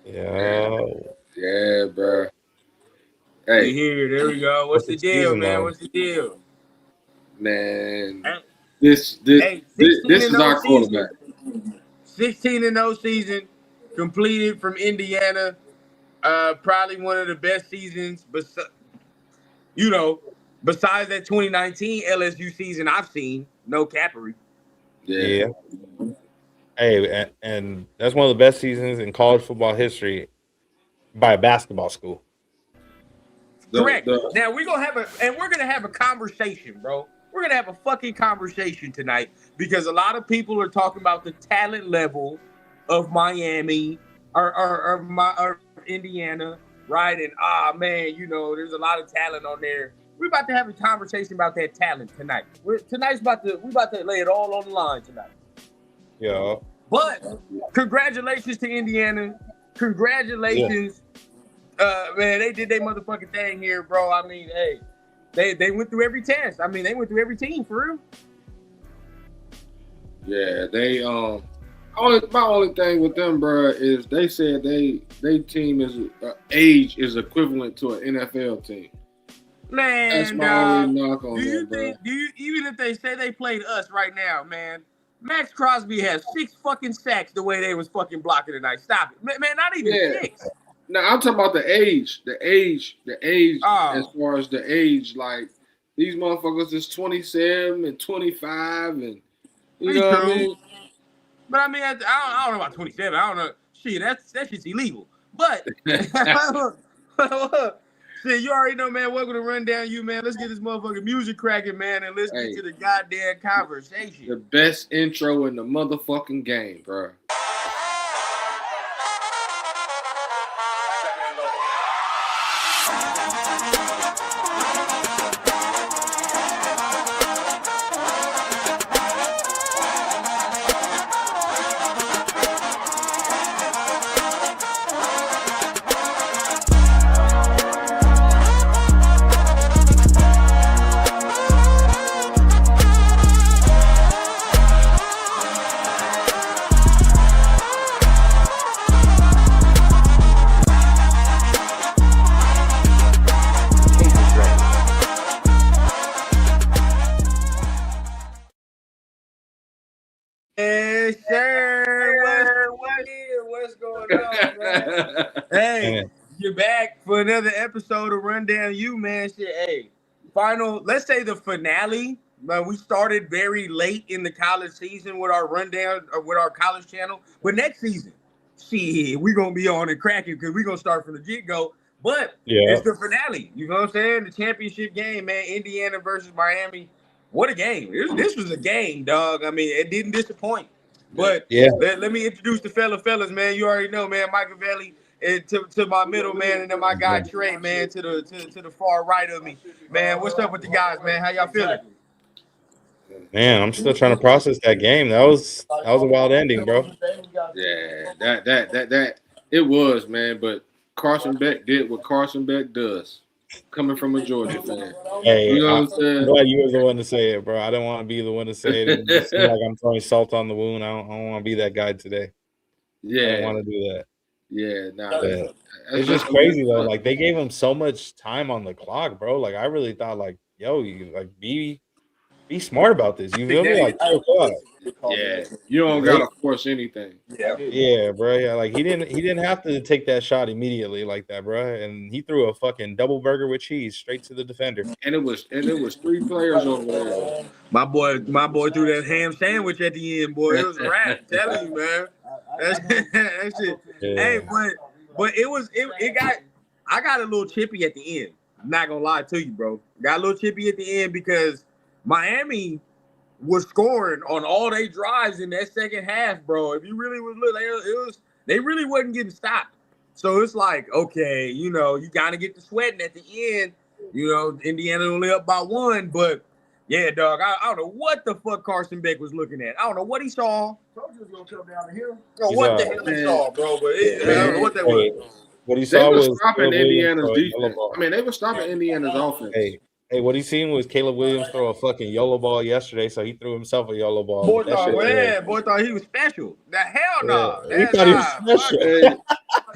Yeah. Yeah, bro. We Hey, here. There we go. What's What's the the deal, season man? though? What's the deal? man, Hey, this this hey, this, 16 this and is 0 our season. quarterback. 16 and 0 season completed from Indiana. Probably one of the best seasons, you know, besides that 2019 LSU season I've seen. No capery. Yeah, Yeah. Hey, and that's one of the best seasons in college football history by a basketball school. Correct. the Now we're gonna have a conversation, bro. We're gonna have a fucking conversation tonight because a lot of people are talking about the talent level of Miami or Indiana, right? And man, there's a lot of talent on there. We're about to have a conversation about that talent tonight. We about to lay it all on the line tonight. Yeah. But congratulations to Indiana. Yeah. Congratulations, man, they did their motherfucking thing here, bro. I mean, hey, they went through every test. I mean, they went through every team for real. yeah they my only thing with them, bro, is they said they team is age is equivalent to an NFL team. That's Man, my only dog. knock Do on you them, bro. think? Do you even if they say they played us right now, man? Max Crosby has 6 fucking sacks the way they was fucking blocking tonight. Stop it, man. Not even Yeah. six. Now I'm talking about the age. As Oh, far as the age, like these motherfuckers is 27 and 25, and you be know what I true. mean. But I mean, I don't know about 27. I don't know. Shit, that shit's illegal. But shit, you already know, man. Welcome to Run Down You, man. Let's get this motherfucking music cracking, man, and let's get Hey, to the goddamn conversation. the best intro in the motherfucking game, bro. Yes, sir. What's the deal? What's going on, man? Hey, And you're back for another episode of Run Down You, man. Shit, hey, final. Let's say the finale. We started very late in the college season with our rundown with our college channel, but next season, shit, we're gonna be on and cracking because we're gonna start from the get go. But yeah. it's the finale. You know what I'm saying? The championship game, man. Indiana versus Miami. What a game! This was a game, dog. I mean, it didn't disappoint. Yeah. But Yeah. let me introduce the fellas, man. You already know, man. Michael Valley, and to my middle man, and then my guy Trey, man, to the far right of me, man. What's up with the guys, man? How y'all feeling? Man, I'm still trying to process that game. That was a wild ending, bro. Yeah, that it was, man. But Carson Beck did what Carson Beck does, coming from a Georgia fan. Hey, You know what I'm I'm saying? glad you was the one to say it, bro. I didn't want to be the one to say it and just seem like I'm throwing salt on the wound. I don't want to be that guy today. I didn't Yeah, want to do that. yeah. Nah, But that's it's just just some good crazy though. stuff. Like they gave him so much time on the clock, bro. Like I really thought, like, yo, you like be smart about this. You feel me? Like 2 o'clock. Yeah, you don't They gotta force anything. Yeah, bro. Yeah, like he didn't have to take that shot immediately like that, bro. And he threw a fucking double burger with cheese straight to the defender. And it was 3 players over there. My boy threw that ham sandwich at the end, boy. It was a wrap. I'm telling you, man. That shit. Hey, Yeah. but it got I got a little chippy at the end. I'm not gonna lie to you, bro. Got a little chippy at the end because Miami was scoring on all they drives in that second half, bro. If you really was look, they really wasn't getting stopped. So it's like, okay, you gotta get the sweating at the end. Indiana only up by one, but yeah, dog. I don't know what the fuck Carson Beck was looking at. I don't know what he saw. Told you was gonna come down the hill. No, He's what the hell he Man, saw, bro? But I don't know man, what that was. Hey, what he they saw were was stopping Caleb Williams Indiana's throw a yellow defense. I ball. mean, they were stopping Indiana's offense. Hey, what he seen was Caleb Williams throw a fucking yellow ball yesterday, so he threw himself a yellow ball. Boy But that thought, shit there. boy thought he was special. The hell Yeah, no. he That's thought he was fuck special. it. Hey,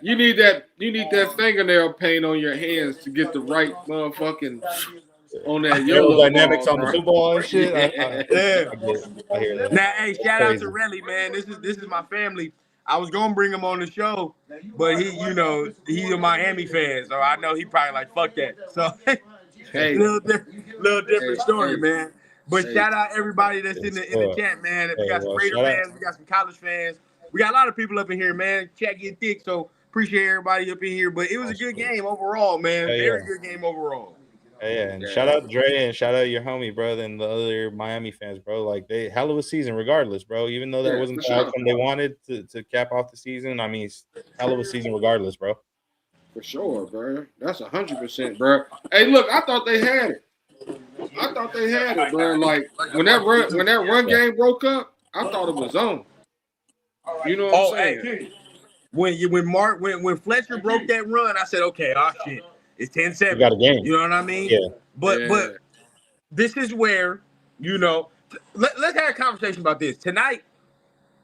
You need that fingernail paint on your hands to get the right motherfucking on that YOLO dynamics ball, on the bro. football and shit. Yeah. I hear that. Now, hey, shout out Crazy. to Relly, man. This is my family. I was gonna bring him on the show, but he's a Miami fan, so I know he probably like fuck that. So, Hey, little different story, man. But Hey. shout out everybody that's in the chat, man. We got some Raider fans, we got some college fans, we got a lot of people up in here, man. Chat getting thick, so appreciate everybody up in here. But it was a good game overall, man. Very good game overall. Yeah, and shout out Dre and shout out your homie, brother, and the other Miami fans, bro. Like they hell of a season, regardless, bro. Even though that wasn't the outcome they wanted to cap off the season. I mean, it's hell of a season, regardless, bro. For sure, bro. That's 100%, bro. Hey, look, I thought they had it. Bro. Like when that run game broke up, I thought it was on. You know what I'm saying? Hey, when Fletcher broke that run, I said, okay, shit. It's 10-7. You got a game. You know what I mean? Yeah. But this is where, let's have a conversation about this. Tonight,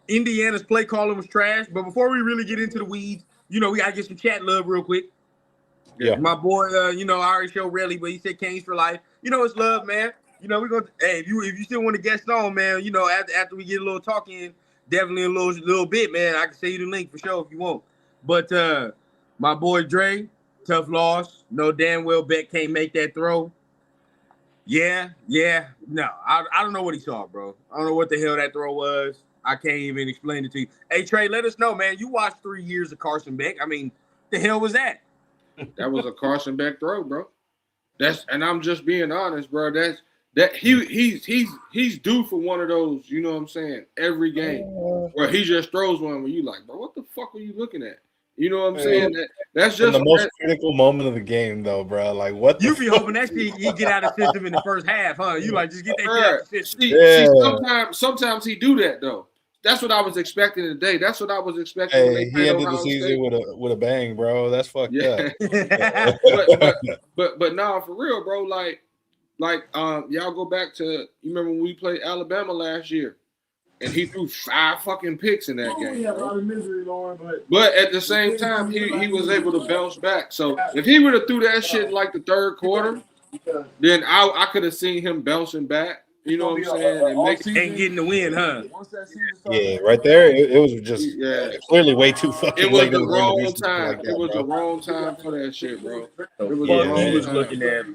Indiana's play calling was trash. But before we really get into the weeds, we got to get some chat love real quick. Yeah. My boy, I already showed Relly, but he said Canes for life. It's love, man. We're going to, hey, if you still want to guest on, man, after we get a little talk in, definitely a little bit, man. I can send you the link for sure if you want. But my boy Dre, tough loss. No damn well Beck can't make that throw. Yeah. No, I don't know what he saw, bro. I don't know what the hell that throw was. I can't even explain it to you. Hey, Trey, let us know, man. You watched 3 years of Carson Beck. I mean, the hell was that? That was a Carson Beck throw, bro. And I'm just being honest, bro. He's due for one of those, you know what I'm saying, every game where he just throws one where you like, bro, what the fuck are you looking at? You know what I'm saying? That's just the most critical moment of the game, though, bro. Like, what? You be hoping that shit he get out of the system in the first half, huh? You like just get that shit out of the system. See, sometimes he do that though. That's what I was expecting today. That's what I was expecting. Hey, he ended the season with a bang, bro. That's fucked up. but nah, for real, bro. Like y'all go back to, you remember when we played Alabama last year, and he threw 5 fucking picks in that game. But at the same time, he was able to bounce back. So if he would have threw that shit in like the third quarter, then I could have seen him bouncing back. You know what I'm saying? And getting the win, huh? Yeah, right there. It was just clearly way too fucking late. It was the wrong time. It was the wrong time for that shit, bro. It was the wrong time. Looking at,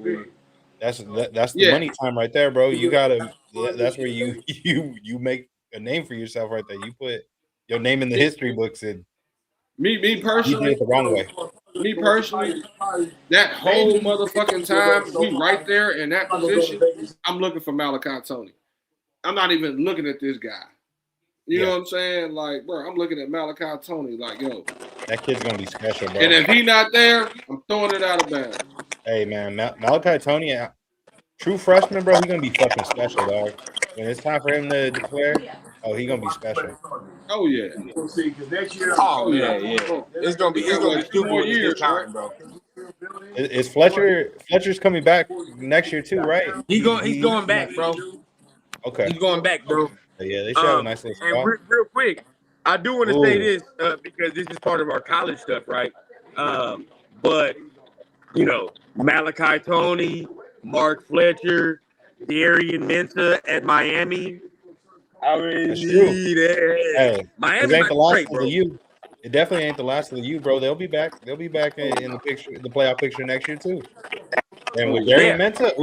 that's the money time right there, bro. You gotta. That's where you make a name for yourself right there. You put your name in the history books, and me personally, you did it the wrong way. Me personally, that whole motherfucking time we right there in that position, I'm looking for Malachi Tony. I'm not even looking at this guy. You know what I'm saying? Like, bro, I'm looking at Malachi Tony. Like, yo, that kid's gonna be special, bro. And if he not there, I'm throwing it out of bounds. Hey, man, Malachi Tony, true freshman, bro. He's gonna be fucking special, dog. When it's time for him to declare, he's gonna be special. Oh yeah. Oh yeah. It's gonna be 2 more years, time, bro. Is Fletcher's coming back next year too, right? He's going back, bro. Okay. He's going back, bro. Yeah, they should have a nice little spot. And real quick, I do want to say this because this is part of our college stuff, right? But Malachi Tony, Mark Fletcher, Darian Mensah at Miami. I mean, hey, Miami ain't the last great, of the U. It definitely ain't the last of the U, bro. They'll be back. They'll be back in the picture, the playoff picture next year too. And with Darian Mensah,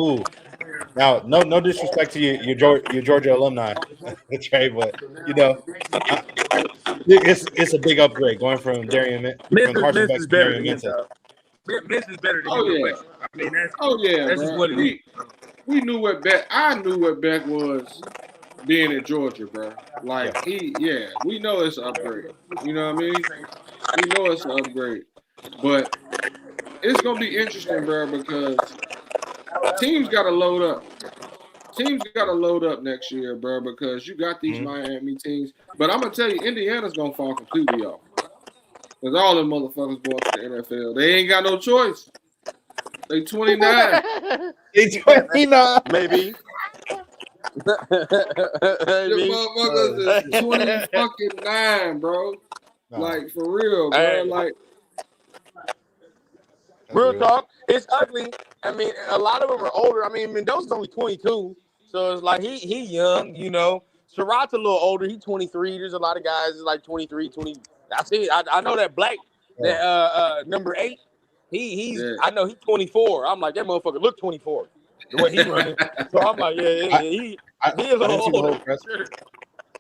now no disrespect to your Georgia alumni, Trey, but it's a big upgrade going from Darian from Carson Beck to Darian Mensah. Mensah is better than him. I mean, that's just what it is. We knew what Beck. I knew what Beck was. Being in Georgia, bro. Like, we know it's an upgrade. You know what I mean? We know it's an upgrade. But it's going to be interesting, bro, because teams got to load up. Teams got to load up next year, bro, because you got these Miami teams. But I'm going to tell you, Indiana's going to fall completely off. Because all them motherfuckers going to the NFL. They ain't got no choice. They 29. They 29. Maybe. The motherfuckers is 20 fucking 9, bro. No, Like for real, bro. Hey. Like that's Real real. talk, it's ugly. I mean, a lot of them are older. I mean, Mendoza's only 22, so it's like he young, you know. Surratt's a little older. He's 23. There's a lot of guys that's like 23, 20. I see. I know that Black, that number 8. He's. yeah. I know he's 24. I'm like that motherfucker look 24. The way he running. So I'm like, yeah, I, he I, he a I didn't little see the older. whole press.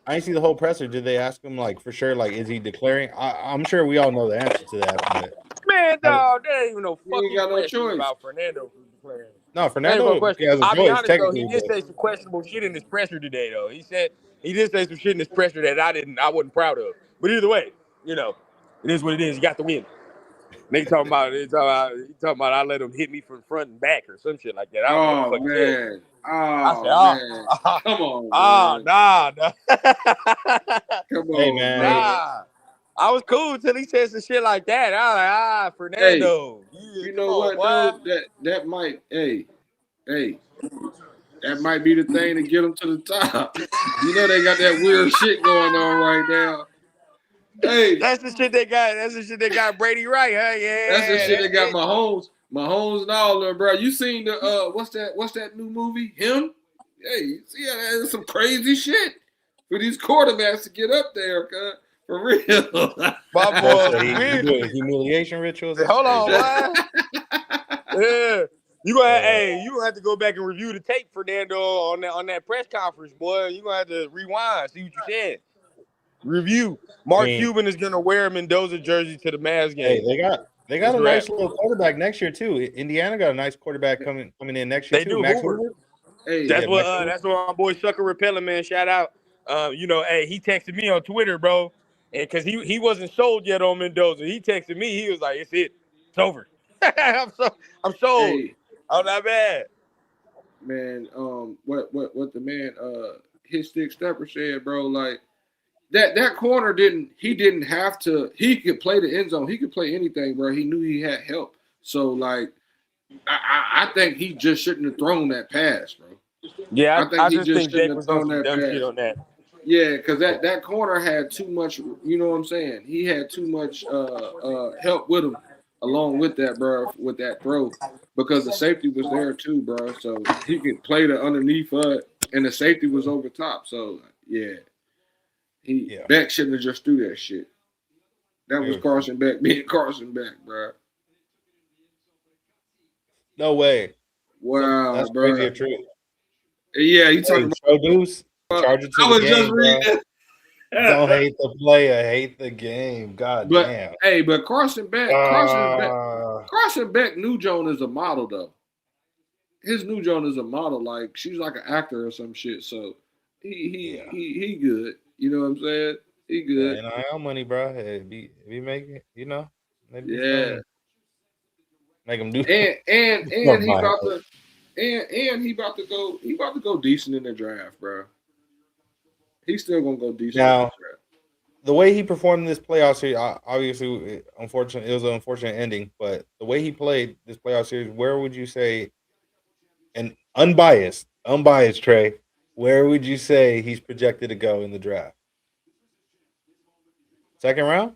I didn't see the whole presser. Did they ask him like for sure? Like, is he declaring? I'm sure we all know the answer to that. But Man, dog, there ain't even no You ain't fucking got no question choice. about Fernando declaring. no, That ain't no Fernando question. has a I'll be choice honest though, he technically. did But say some questionable shit in his presser today though. He did say some shit in his presser that I wasn't proud of. But either way, you know, it is what it is. You got the win. Nigga he talking about I let him hit me from front and back or some shit like that. I don't know what the Oh fuck he said. man. I said, Oh man. Come on, man. nah. Come hey, on, man, bro. Nah. I was cool until he said some shit like that. I was like, Hey, Fernando. Yeah, you come know on, what boy. though? That might that might be the thing to get them to the top. You know they got that weird shit going on right now. Hey, That's the shit they got Brady right, huh? that's the Yeah, shit that's that got it. Mahomes and all them, bro. You seen the what's that new movie? Him? Hey, you see that's some crazy shit for these quarterbacks to get up there, cuz. For real. My bro, boy, so he we doing humiliation rituals. That's hold crazy. on, boy. Yeah. You gonna have to go back and review the tape, Fernando, on that press conference, boy. You gonna have to rewind, see what you said. Review. I Mark mean, Cuban is gonna wear a Mendoza jersey to the Mavs hey, game. they got It's a a wrap. nice little quarterback next year too. Indiana got a nice quarterback coming in next year They too. do Max Hoover. Hoover. Hey, Yeah, Max Hoover. That's what my boy Sucker Repellent, man. Shout out. He texted me on Twitter, bro, and because he wasn't sold yet on Mendoza. He texted me. He was like, "It's it. It's over. I'm sold. hey, Oh, not bad." man, what the man his stick stepper said, bro, like that corner didn't have to. He could play the end zone. He could play anything, bro. He knew he had help. So like I think he just shouldn't have thrown that pass, bro. Yeah, I think I he just just think shouldn't Jake have was on thrown some that dumb shit pass. on that. Yeah, because that corner had too much, you know what I'm saying? He had too much help with him along with that, bro, with that throw. Because the safety was there too, bro. So he could play the underneath and the safety was over top. So yeah. Yeah. Beck shouldn't have just threw that shit. That was Dude, Carson Beck being Carson Beck, bro. no way. Wow, That's crazy bro. or true. Yeah, you Hey, talking show Deuce, about charge it to I the was just game, bro. reading Don't hate the player, hate the game. God But damn. hey, but Uh, Carson Beck new Joan is a model though. His new Joan is a model, like she's like an actor or some shit. So yeah. he good. You know what I'm saying? He good. Yeah, NIL money, bro. Hey, if you make it, maybe do Yeah. something. Make them do And something. he about to he about to go decent in the draft, bro. He's still gonna go decent in the Now, draft. the way he performed in this playoff series, obviously, unfortunately, it was an unfortunate ending. But the way he played this playoff series, where would you say, and unbiased, Trey, where would you say he's projected to go in the draft? Second round?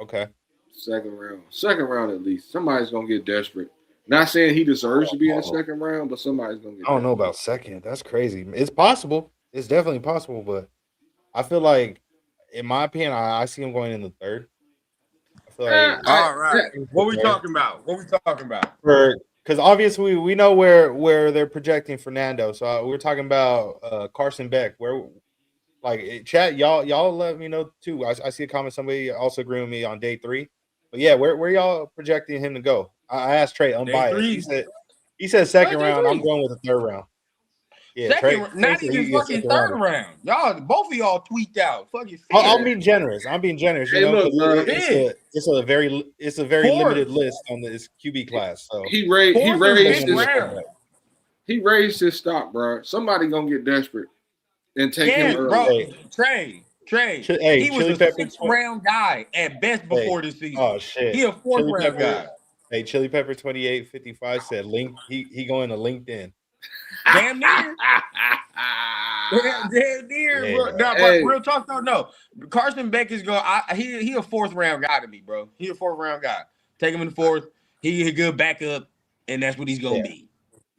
Okay. Second round at least. Somebody's gonna get desperate. Not saying he deserves to be in the Oh, second round, but somebody's gonna get I don't know desperate. about second. That's crazy. It's possible. It's definitely possible, but I feel like, in my opinion, I see him going in the third. I feel like All right. What we third. talking about? Because obviously we know where they're projecting Fernando. So we're talking about Carson Beck. Where like chat y'all let me know too. I see a comment somebody also agreeing with me on day 3. But yeah, where y'all projecting him to go? I asked Trey Day unbiased. 3. He said second Day round. I'm 3. going with the third round. Yeah, Trey Not said even he gets fucking second third round. round. Y'all, both of y'all tweaked out. Fucking I'm fifth. being generous. Hey, look, Because bro. it's a very Fourth. limited list on this QB class. So He Fourth or I'm raised fifth gonna be his a round. quarterback. he raised his stock, bro. Somebody gonna get desperate and take him Yes, early. bro. Hey, Trey. hey, He was Chili a Pepper. 6th round guy at best Hey, before this season. oh He shit, a 4th Chili round Pepper. guy. Hey, Chili Pepper 2855 said he going to LinkedIn. Damn near. Damn near, Yeah. bro. No, Hey. but real talk though, no. Carson Beck is going. He a fourth round guy to me, bro. He a fourth round guy. Take him in the fourth. He a good backup, and that's what he's gonna be.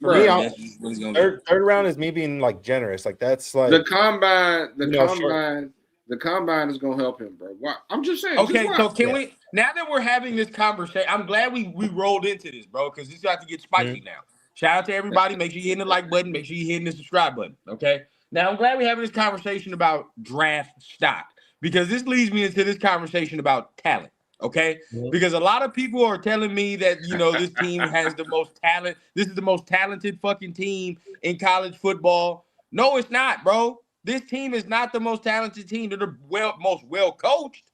For Me, me, Bro, that's what he's gonna be. third round is me being like generous. Like that's like the combine sure. the combine is gonna help him, bro. Why? I'm just saying. Okay, just so watch. can we now that we're having this conversation? I'm glad we rolled into this, bro, because this got to get spicy now. Shout out to everybody. Make sure you hit the like button. Make sure you hitting the subscribe button. Okay. Now I'm glad we're having this conversation about draft stock because this leads me into this conversation about talent. Okay, because a lot of people are telling me that this team has the most talent. This is the most talented fucking team in college football. No, it's not, bro. This team is not the most talented team. They're the most well coached.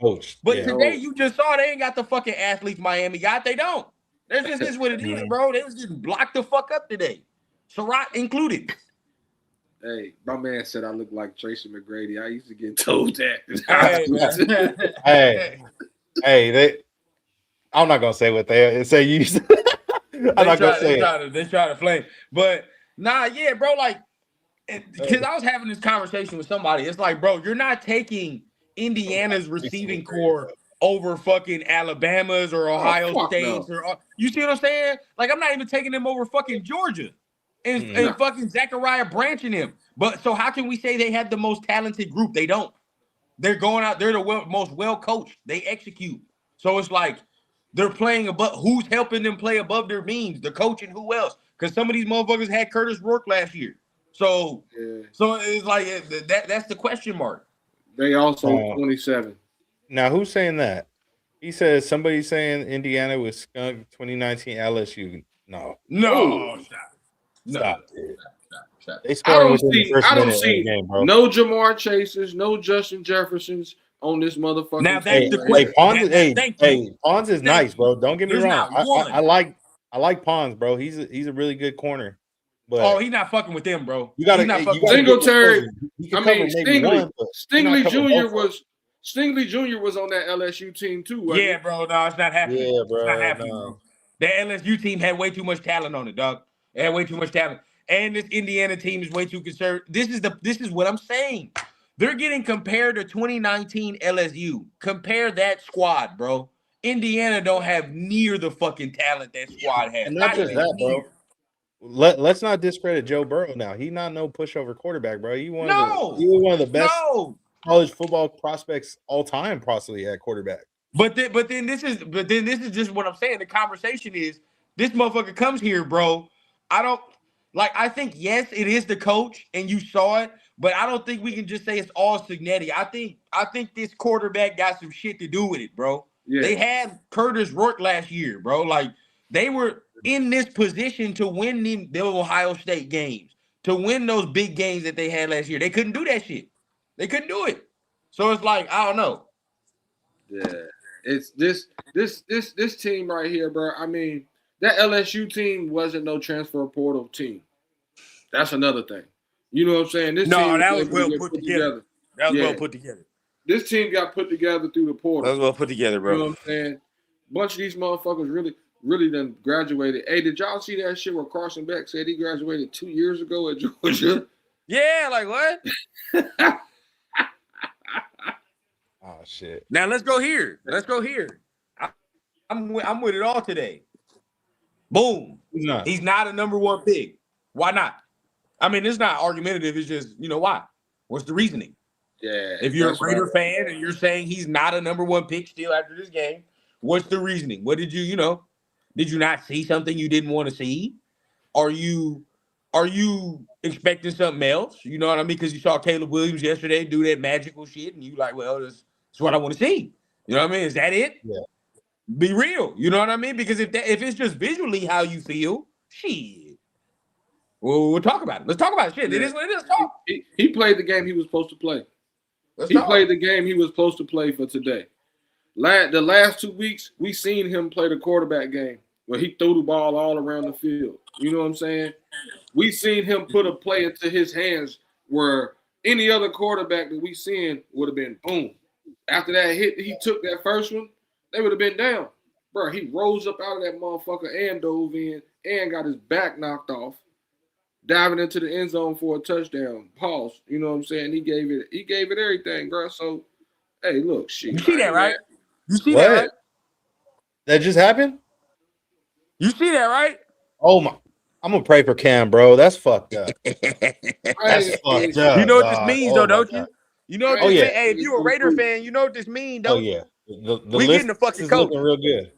But today you just saw they ain't got the fucking athletes Miami got. They don't. That's just this what it is, bro. They was getting blocked the fuck up today. Surratt included. Hey, my man said I look like Tracy McGrady. I used to get told that. Hey, I'm not gonna say what they say. You, I'm not gonna say it. They try to flame, but nah, yeah, bro. Like, because I was having this conversation with somebody. It's like, bro, you're not taking Indiana's receiving core over fucking Alabama's or Ohio State's or you see what I'm saying? Like, I'm not even taking them over fucking Georgia and fucking Zachariah Branch and him. But so how can we say they have the most talented group? They don't. They're going out. They're the most well coached. They execute. So it's like they're playing above. Who's helping them play above their means? The coach and who else? Because some of these motherfuckers had Curtis Rourke last year. So it's like that's the question mark. They also 27. Now who's saying that? He says somebody's saying Indiana was skunk 2019 LSU. No. Stop. They scored within the first minute of the game, bro. No Jamar Chases, no Justin Jeffersons on this motherfucker. Now that's the question. Pons is nice, bro. Don't get me wrong. I like Pons, bro. He's a really good corner. But he's not fucking with them, bro. You got Singletary. I mean, Stingley Jr. was on that LSU team too. Yeah, bro. No, it's not happening. Yeah, bro. It's not happening, bro. That LSU team had way too much talent on it, dog. They had way too much talent. And this Indiana team is way too concerned. This is what I'm saying. They're getting compared to 2019 LSU. Compare that squad, bro. Indiana don't have near the fucking talent that squad has. And not just that, bro. Let's not discredit Joe Burrow now. He's not no pushover quarterback, bro. He was one of the best college football prospects all time, possibly at quarterback. But then this is just what I'm saying. The conversation is this motherfucker comes here, bro. I think yes, it is the coach, and you saw it, but I don't think we can just say it's all Cignetti. I think this quarterback got some shit to do with it, bro. Yeah. They had Curtis Rourke last year, bro. Like they were in this position to win the Ohio State games, to win those big games that they had last year. They couldn't do that shit. They couldn't do it. So it's like, I don't know. Yeah. It's this team right here, bro. I mean, that LSU team wasn't no transfer portal team. That's another thing. You know what I'm saying? That was well put together. That was well put together. This team got put together through the portal. That was well put together, bro. You know what I'm saying? A bunch of these motherfuckers really done graduated. Hey, did y'all see that shit where Carson Beck said he graduated 2 years ago at Georgia? Yeah, like what? Oh shit! Now let's go here. I'm with it all today. Boom. He's not a number one pick. Why not? I mean, it's not argumentative. It's just why? What's the reasoning? Yeah. If you're a Raider fan and you're saying he's not a number one pick still after this game, what's the reasoning? What did you Did you not see something you didn't want to see? Are you expecting something else? You know what I mean? Because you saw Caleb Williams yesterday do that magical shit, and you like, well, that's what I want to see. You know what I mean? Is that it? Yeah. Be real. You know what I mean? Because if it's just visually how you feel, shit. Well, we'll talk about it. Let's talk about it. Shit, yeah. It is what it is. Talk. He played the game he was supposed to play. He played the game he was supposed to play for today. The last 2 weeks, we seen him play the quarterback game where he threw the ball all around the field. You know what I'm saying? We seen him put a play into his hands where any other quarterback that we seen would have been boom. After that hit, he took that first one, they would have been down. Bro, he rose up out of that motherfucker and dove in and got his back knocked off. diving into the end zone for a touchdown. Pause. You know what I'm saying? He gave it everything, bro. So, hey, look, shit. You see that, right? You see What? that, right? That just happened? You see that, right? Oh my! I'm gonna pray for Cam, bro. That's fucked up. I That's ain't fucked seen- up. You know what this dog. means, Oh though, my don't God. you? You know what I this ain't means? yeah. Hey, if you a seen Raider the fan, you know what this means, Oh don't you? yeah. The We list getting the fucking is coach. looking real good.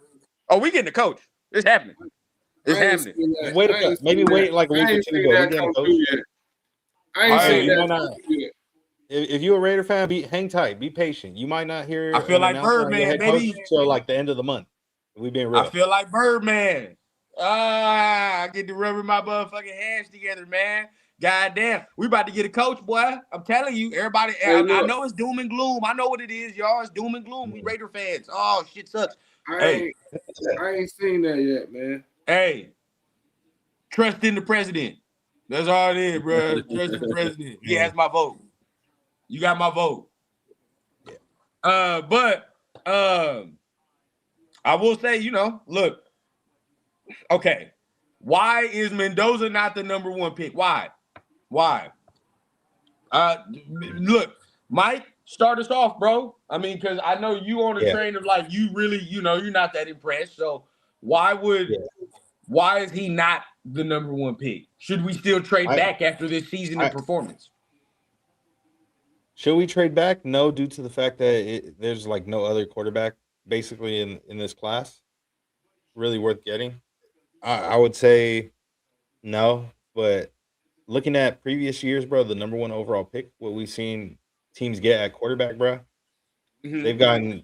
Oh, we getting the coach. It's happening. It's I ain't happening. seen that. Wait I a ain't maybe seen wait that. like a I week or ain't two seen ago. We that getting a come coach. through yet. I ain't Hey, seen you that might come not. through yet. If you're a Raider fan, hang tight, be patient. You might not hear I feel an like announcement on your Birdman, head coach baby. till like the end of the month. We being I real. feel like Birdman. I get to rubbing my motherfucking hands together, man. Goddamn. We about to get a coach, boy. I'm telling you, everybody. Hey, I look, know it's doom and gloom. I know what it is, y'all. It's doom and gloom. We Raider fans. Oh, shit sucks. Hey, I ain't seen that yet, man. hey. Trust in the president. That's all it is, bro. Trust in the president. He has my vote. You got my vote. Yeah. But I will say, look, okay. Why is Mendoza not the number one pick? Why? Look, Mike, start us off, bro. I mean, because I know you on the Yeah. train of like you really, you're not that impressed. So why is he not the number one pick? Should we still trade back after this season and performance? Should we trade back? No, due to the fact that there's like no other quarterback basically in this class really worth getting. I would say no, but looking at previous years, bro, the number one overall pick, what we've seen teams get at quarterback, bro, they've gotten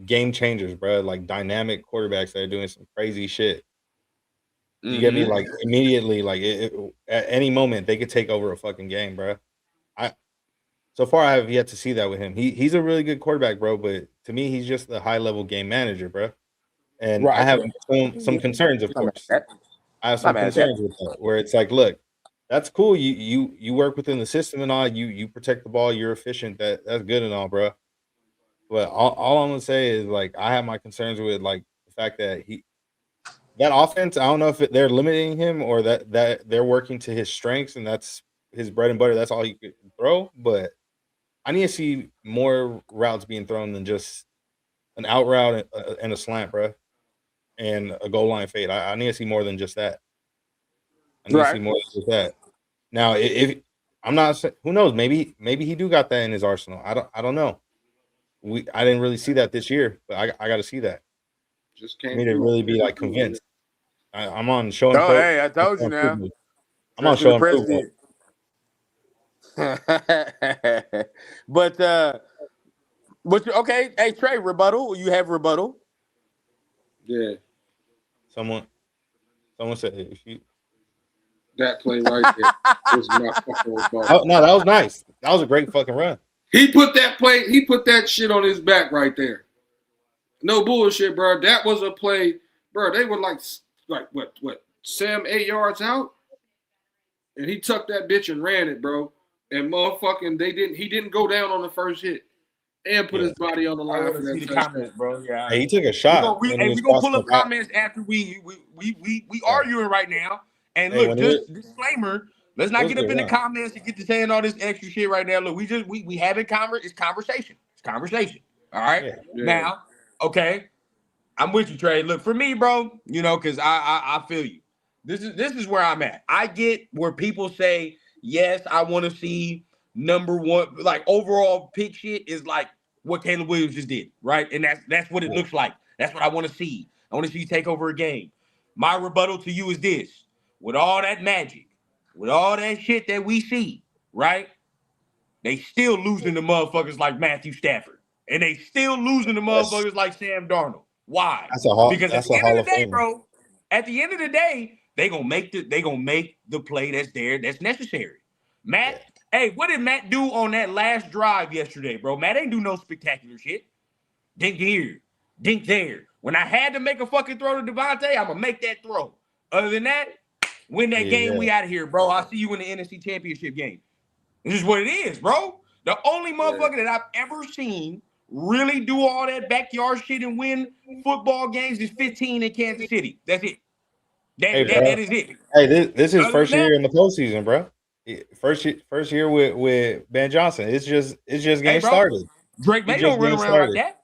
game changers, bro, like dynamic quarterbacks that are doing some crazy shit. You get me? Like immediately, like at any moment they could take over a fucking game, bro. So far I have yet to see that with him. He's a really good quarterback, bro, but to me he's just a high level game manager, bro. And I have some concerns, of course. I have some concerns with that, where it's like, look, that's cool. You work within the system and all. You protect the ball. You're efficient. That's good and all, bro. But all I'm gonna say is like I have my concerns with like the fact that that offense. I don't know if they're limiting him or that they're working to his strengths and that's his bread and butter. That's all he could throw. But I need to see more routes being thrown than just an out route and a slant, bro, and a goal line fade. I need to see more than just that. I need to see more than just that. Now, if I'm not, who knows? Maybe he do got that in his arsenal. I don't know. I didn't really see that this year, but I got to see that. Just For can't me to really be like convinced. I'm on show and Oh, prove. hey, I told you now. I'm on show and prove. But okay, hey Trey, rebuttal. You have rebuttal. Yeah. Someone said if you. That play right there was my fucking rebuttal. Oh no, that was nice. That was a great fucking run. He put that shit on his back right there. No bullshit, bro. That was a play, bro. They were like what 7-8 yards out, and he tucked that bitch and ran it, bro. And motherfucking, he didn't go down on the first hit and put his body on the line for that touchdown. Comments, bro. Yeah, hey, he took a shot. We're gonna pull up comments after we arguing right now. And look, just disclaimer. Let's not get up in the comments and get to saying all this extra shit right now. Look, we having it's conversation. It's conversation. All right. Yeah. Now, okay. I'm with you, Trey. Look, for me, bro, because I feel you. This is where I'm at. I get where people say, yes, I want to see number one, like overall pick shit is like what Caleb Williams just did, right? And that's what it looks like. That's what I want to see. I want to see you take over a game. My rebuttal to you is this: with all that magic, with all that shit that we see, right? They still losing to motherfuckers like Matthew Stafford, and they still losing to motherfuckers like Sam Darnold. Why? Because at the end of the day, bro, at the end of the day, they gonna make the play that's there, that's necessary. Matt, hey, what did Matt do on that last drive yesterday, bro? Matt ain't do no spectacular shit. Dink here, dink there. When I had to make a fucking throw to Devontae, I'm gonna make that throw. Other than that, win that game, we out of here, bro. I'll see you in the NFC Championship game. This is what it is, bro. The only motherfucker that I've ever seen really do all that backyard shit and win football games is 15 in Kansas City. That's it. Hey, That bro. is it. Hey, this is Other than first that, year in the postseason, bro. First year with Ben Johnson. It's just hey, getting bro, started. Drake He's May just don't run getting around like started. that.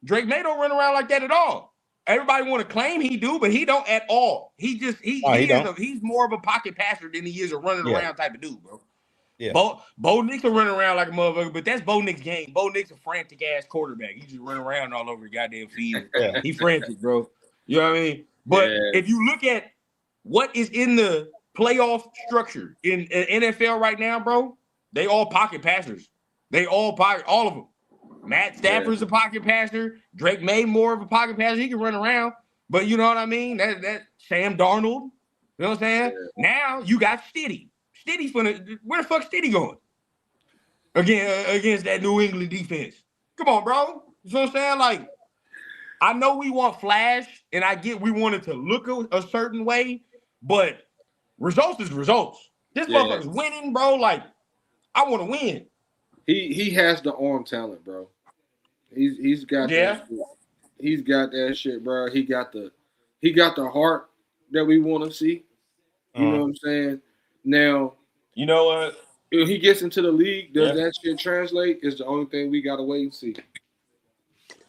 Drake May don't run around like that at all. Everybody want to claim he do, but he don't at all. He just No, he don't. he's more of a pocket passer than he is a running Yeah, around type of dude, bro. yeah, Bo Nix will run around like a motherfucker, but that's Bo Nix' game. Bo Nix a frantic ass quarterback. He just run around all over the goddamn field. yeah. He frantic, bro. You know what I mean? But Yeah. if you look at what is in the playoff structure in NFL right now, bro, they all pocket passers. They all pocket, all of them. Matt Stafford's a pocket passer. Drake May more of a pocket passer. He can run around, but you know what I mean? That Sam Darnold. You know what I'm saying? Yeah. Now you got Stiddy. Stiddy's where the fuck Stiddy going? Against that New England defense. Come on, bro. You know what I'm saying? Like, I know we want flash, and I get we want it to look a certain way, but results is results. This Yeah. motherfucker's winning, bro. Like, I want to win. He has the arm talent, bro. He's got Yeah. that shit. He's got that shit, bro. He got the heart that we want to see. You know what I'm saying? Now, You know what? if he gets into the league, does that shit translate? Is the only thing we gotta wait and see.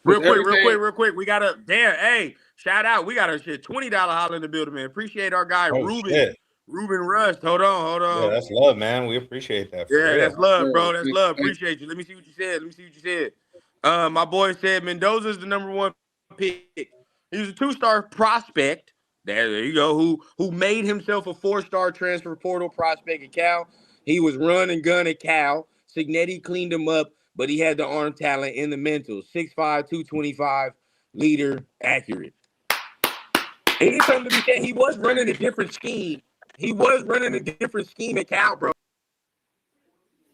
Real quick. We got a hey, shout out. We got a shit $20 holler in the building, man. Appreciate our guy Oh, Ruben. shit. Ruben Rust. Hold on. Yeah, that's love, man. We appreciate that. For Yeah, real. that's love, bro. That's Yeah. love. Appreciate you. Let me see what you said. My boy said Mendoza's the #1 pick. He's a 2-star prospect. There you go. Who made himself a 4-star transfer portal prospect at Cal. He was run and gun at Cal. Signetti cleaned him up, but he had the arm talent and the mental. 6'5", 225, leader, accurate. And it's something to be said. He was running a different scheme. At Cal, bro.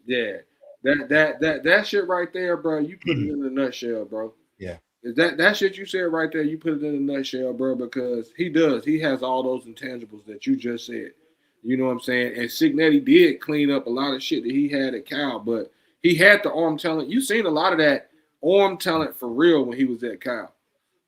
Yeah. That shit right there, bro. You put it in a nutshell, bro. Yeah. That shit you said right there, you put it in a nutshell, bro, because he does. He has all those intangibles that you just said. You know what I'm saying? And Signetti did clean up a lot of shit that he had at Cal, but he had the arm talent. You seen a lot of that arm talent for real when he was at Cal.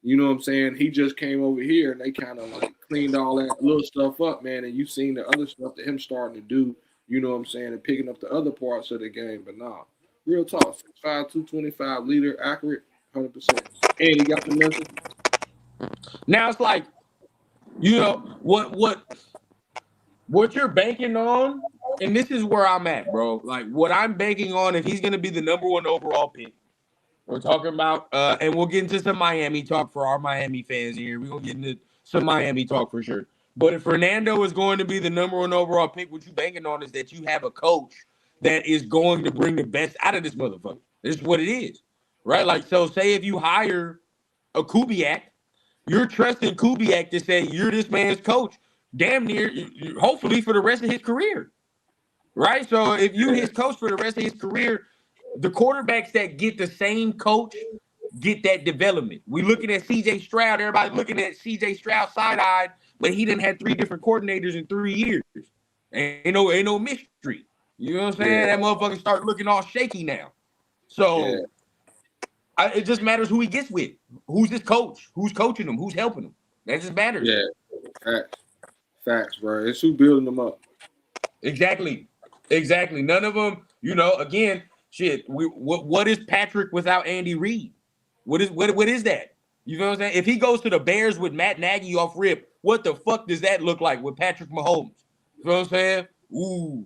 You know what I'm saying? He just came over here and they kind of like cleaned all that little stuff up, man. And you seen the other stuff that him starting to do, you know what I'm saying, and picking up the other parts of the game. But nah, real talk, 6'5", 225, leader, accurate, 100%. And he got the mental. Now it's like, you know, what you're banking on, and this is where I'm at, bro. Like, what I'm banking on, if he's going to be the #1 overall pick, we're talking about, and we'll get into some Miami talk for our Miami fans here. We're going to get into some Miami talk for sure. But if Fernando is going to be the #1 overall pick, what you banking on is that you have a coach that is going to bring the best out of this motherfucker. This is what it is, right? Like, so say if you hire a Kubiak, you're trusting Kubiak to say you're this man's coach, damn near, hopefully for the rest of his career, right? So if you his coach for the rest of his career, the quarterbacks that get the same coach get that development. We looking at C.J. Stroud. Everybody looking at C.J. Stroud side-eyed, but he didn't have 3 different coordinators in 3 years. Ain't no mystery. You know what I'm saying? Yeah. That motherfucker start looking all shaky now. So it just matters who he gets with. Who's his coach? Who's coaching him? Who's helping him? That just matters. Yeah. Facts, bro. It's who building them up. Exactly. None of them, you know, again, shit. What is Patrick without Andy Reid? What is that? You know what I'm saying? If he goes to the Bears with Matt Nagy off rip, what the fuck does that look like with Patrick Mahomes? You know what I'm saying? Ooh.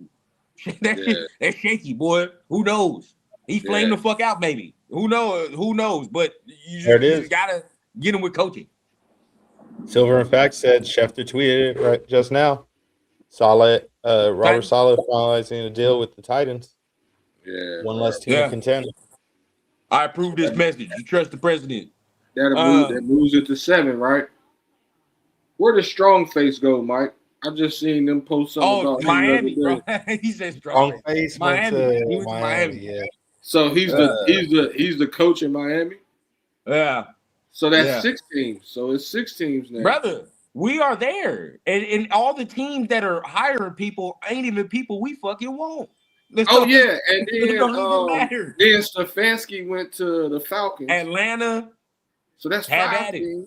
That's shaky, boy. Who knows? He flamed the fuck out, maybe. Who knows? But you just gotta get him with coaching. Silver and Fact said Schefter tweeted it right just now. Robert Saleh finalizing a deal with the Titans. Yeah. One less team to contend. I approve this message. You trust the president. That moves it to 7, right? Where does Strong Face go, Mike? I just seen them post something about Miami, bro. He said Strong Face Miami. He went to Miami. Yeah. So he's the coach in Miami. Yeah. So that's 6 teams. So it's 6 teams now, brother. We are there, and all the teams that are hiring people ain't even people we fucking want. And then Stefanski went to the Falcons, Atlanta. So that's 5 teams.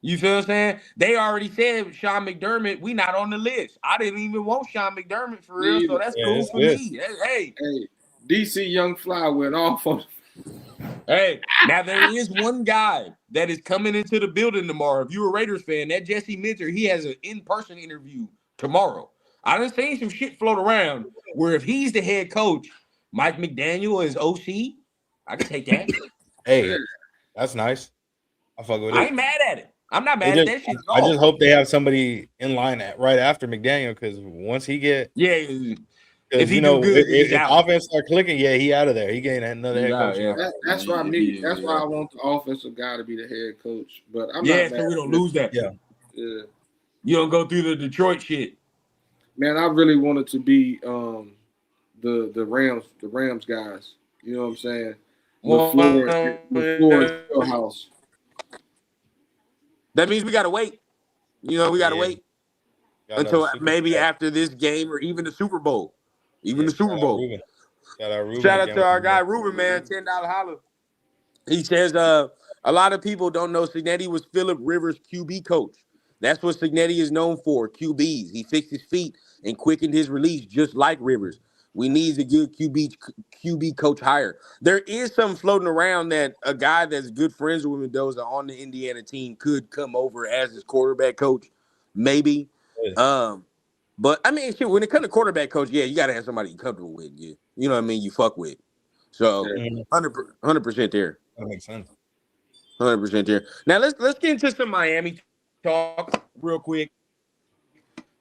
You feel what I'm saying? They already said Sean McDermott, we not on the list. I didn't even want Sean McDermott for real, so that's cool for me. Hey, DC Young Fly went off on. Hey, now there is one guy that is coming into the building tomorrow. If you're a Raiders fan, that Jesse Minter, he has an in-person interview tomorrow. I done seen some shit float around where if he's the head coach, Mike McDaniel is OC, I can take that. Hey, that's nice. I fuck with it. I ain't mad at it. I'm not mad at that shit. I just hope they have somebody in line right after McDaniel, because once he get if he do good, if offense start clicking, he out of there. He getting another head coach. That's why that's why I want the offensive guy to be the head coach. But I'm not so we don't lose that. Yeah. You don't go through the Detroit shit. Man, I really wanted to be the Rams guys. You know what I'm saying? LaFleur house. That means we gotta wait. We gotta wait until maybe after this game or even the Super Bowl. The Super Bowl. Shout out to our guy Ruben, man. $10 holler. He says a lot of people don't know Cignetti was Phillip Rivers' QB coach. That's what Cignetti is known for, QBs. He fixed his feet and quickened his release just like Rivers. We need a good QB coach hire. There is some floating around that a guy that's good friends with Mendoza on the Indiana team could come over as his quarterback coach, maybe. But I mean, shit, when it comes to quarterback coach, you got to have somebody you're comfortable with. You know what I mean? You fuck with. So 100% there. That makes sense. 100% there. Now let's get into some Miami talk real quick.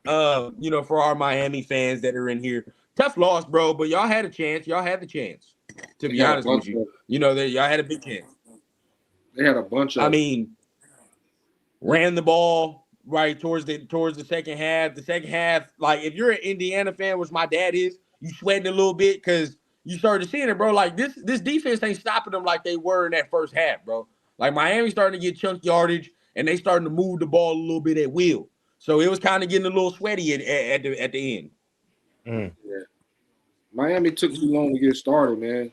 For our Miami fans that are in here. Tough loss, bro, but y'all had a chance. Y'all had the chance, to be honest with you. Y'all had a big chance. They had a bunch of. I mean, ran the ball right towards the second half. The second half, like if you're an Indiana fan, which my dad is, you sweating a little bit because you started seeing it, bro. Like this defense ain't stopping them like they were in that first half, bro. Like Miami starting to get chunk yardage and they starting to move the ball a little bit at will. So it was kind of getting a little sweaty at the end. Yeah. Miami took too long to get started, man.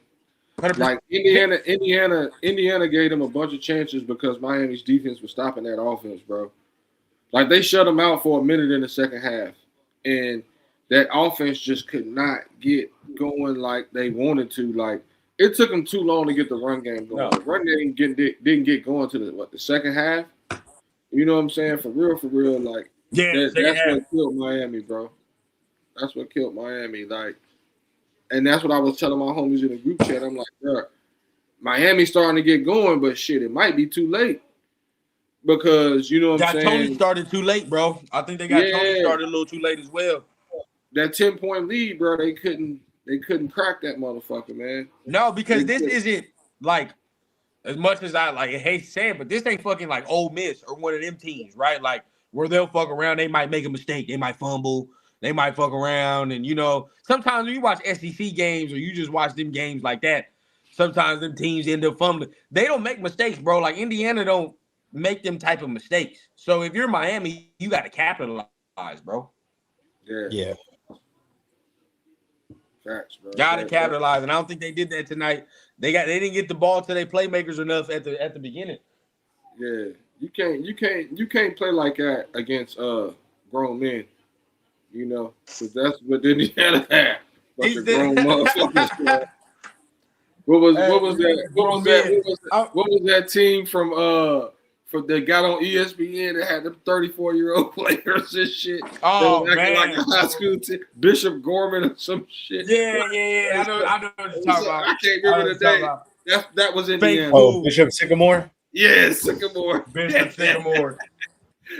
100%. Like Indiana gave them a bunch of chances because Miami's defense was stopping that offense, bro. Like they shut them out for a minute in the second half, and that offense just could not get going like they wanted to. Like it took them too long to get the run game going. The run game didn't get going to the second half. You know what I'm saying? For real. Like that's what killed Miami, bro. That's what killed Miami. Like. And that's what I was telling my homies in the group chat. I'm like, bro, Miami's starting to get going, but shit, it might be too late. Because, you know what I'm saying? Tony started too late, bro. I think they got Tony started a little too late as well. That 10-point lead, bro, they couldn't crack that motherfucker, man. No, because this isn't like, as much as I hate to say it, but this ain't fucking like Ole Miss or one of them teams, right? Like, where they'll fuck around, they might make a mistake, they might fumble. They might fuck around, and sometimes when you watch SEC games or you just watch them games like that, sometimes them teams end up fumbling. They don't make mistakes, bro. Like Indiana don't make them type of mistakes. So if you're Miami, you got to capitalize, bro. Yeah. Facts, bro. Got to capitalize, and I don't think they did that tonight. They didn't get the ball to their playmakers enough at the beginning. Yeah, you can't play like that against grown men. Because that's what Indiana had. Like a grown motherfuckers. What was that team from that got on ESPN that had them 34-year-old players and shit? Oh man, like a high school team, Bishop Gorman or some shit. Yeah. I know what you're talking about. I can't remember the name. That was Indiana. Oh, Bishop Sycamore. Yeah, Sycamore. Bishop Sycamore.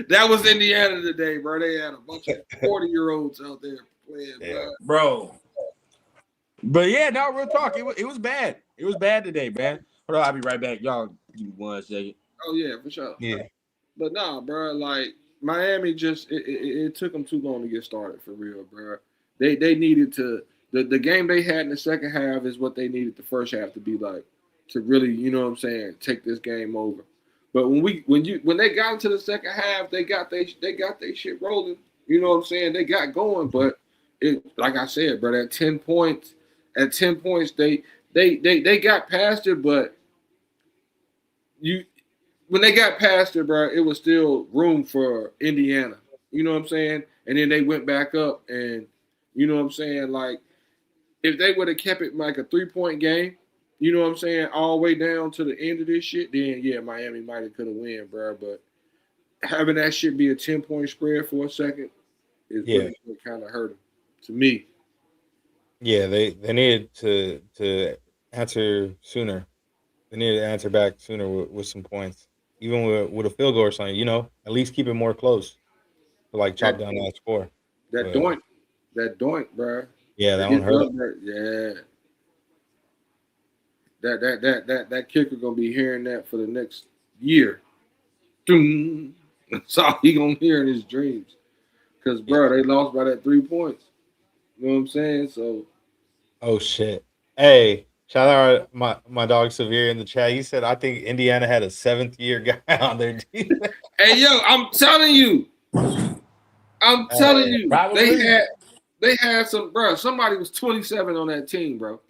That was Indiana today, bro. They had a bunch of 40-year-olds out there playing, bro. But yeah, no, real talk. It was bad. It was bad today, man. Hold on, I'll be right back. Y'all give me 1 second. Oh yeah, for sure. Yeah. But nah, bro. Like Miami just it took them too long to get started for real, bro. They needed to the game they had in the second half is what they needed the first half to be like to really, you know what I'm saying, take this game over. But when they got into the second half, they got their shit rolling. You know what I'm saying? They got going, but it, like I said, bro, at 10 points, they got past it. But when they got past it, bro, it was still room for Indiana. You know what I'm saying? And then they went back up, and you know what I'm saying? Like, if they would have kept it like a 3-point game, you know what I'm saying, all the way down to the end of this shit, then yeah, Miami might have could have win, bro. But having that shit be a 10-point spread for a second is really what kind of hurt them, to me. Yeah, they needed to answer sooner. They needed to answer back sooner with some points, even with a field goal or something. You know, at least keep it more close to like chop down that score. That doink, bro. Yeah, that one hurt. Yeah. That kicker gonna be hearing that for the next year. That's all he gonna hear in his dreams. Cause bro, they lost by that 3 points. You know what I'm saying? So. Oh shit! Hey, shout out my dog Severe in the chat. He said I think Indiana had a 7th-year guy on their team. Hey yo, I'm telling you, they had some, bro. Somebody was 27 on that team, bro.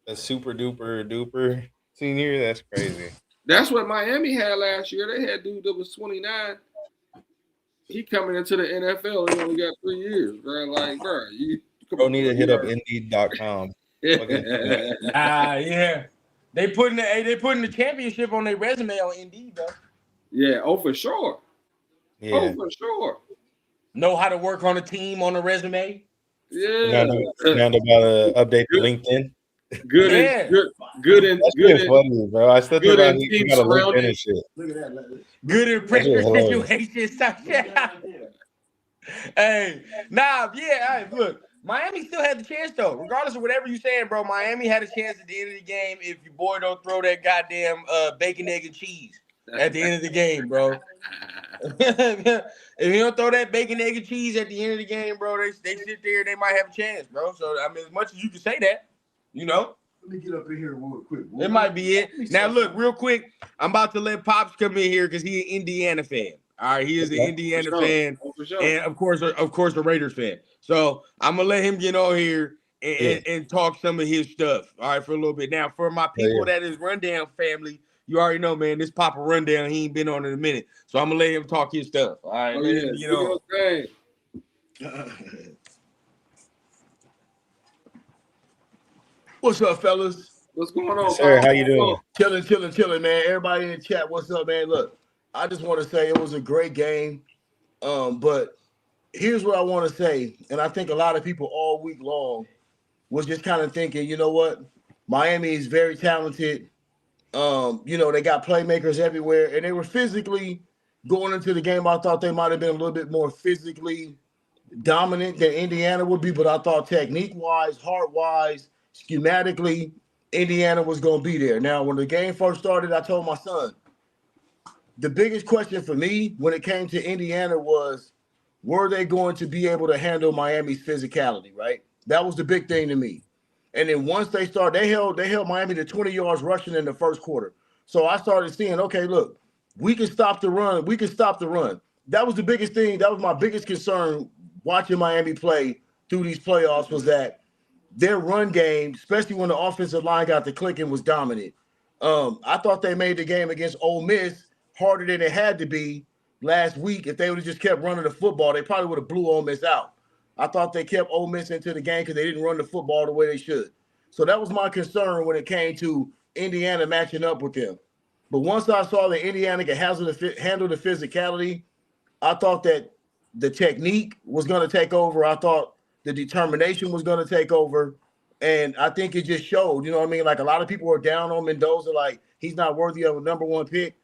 A super duper senior. That's crazy. That's what Miami had last year. They had dude that was 29. He coming into the NFL. He only got 3 years, bro. Like, bro, you need to hit up Indeed.com. Yeah. They putting the championship on their resume on Indeed, though. Yeah, for sure. Yeah. For sure. Know how to work on a team on the resume. Yeah. Now about to update the LinkedIn. Good and funny, bro. I still think about you got a LinkedIn and shit. Look at that. Good in pressure situations. Hey, look. Miami still had the chance, though. Regardless of whatever you're saying, bro, Miami had a chance at the end of the game if your boy don't throw that goddamn bacon, egg, and cheese at the end of the game, bro. If you don't throw that bacon, egg, and cheese at the end of the game, bro, they sit there, they might have a chance, bro. So, I mean, as much as you can say that, you know. Let me get up in here real quick. It might be it. Now, look, real quick, I'm about to let Pops come in here because he's an Indiana fan. All right, he is an Indiana fan, and of course, a Raiders fan. So I'm gonna let him get on here and talk some of his stuff. All right, for a little bit. Now, for my people that is Rundown family, you already know, man. This Papa Rundown, he ain't been on in a minute, so I'm gonna let him talk his stuff. All right, What's up, fellas? What's going on, sir? How you doing? Chilling, man. Everybody in the chat, what's up, man? Look, I just want to say it was a great game. But here's what I want to say, and I think a lot of people all week long was just kind of thinking, you know what? Miami is very talented. They got playmakers everywhere, and they were physically going into the game. I thought they might have been a little bit more physically dominant than Indiana would be, but I thought technique-wise, heart-wise, schematically, Indiana was going to be there. Now, when the game first started, I told my son, the biggest question for me when it came to Indiana was, were they going to be able to handle Miami's physicality, right? That was the big thing to me. And then once they started, they held Miami to 20 yards rushing in the first quarter. So I started seeing, okay, look, we can stop the run. We can stop the run. That was the biggest thing. That was my biggest concern watching Miami play through these playoffs, was that their run game, especially when the offensive line got to clicking, was dominant. I thought they made the game against Ole Miss harder than it had to be last week. If they would have just kept running the football, they probably would have blew Ole Miss out. I thought they kept Ole Miss into the game because they didn't run the football the way they should. So that was my concern when it came to Indiana matching up with them. But once I saw that Indiana could handle the physicality, I thought that the technique was going to take over. I thought the determination was going to take over. And I think it just showed, you know what I mean? Like, a lot of people are down on Mendoza, like he's not worthy of a number one pick.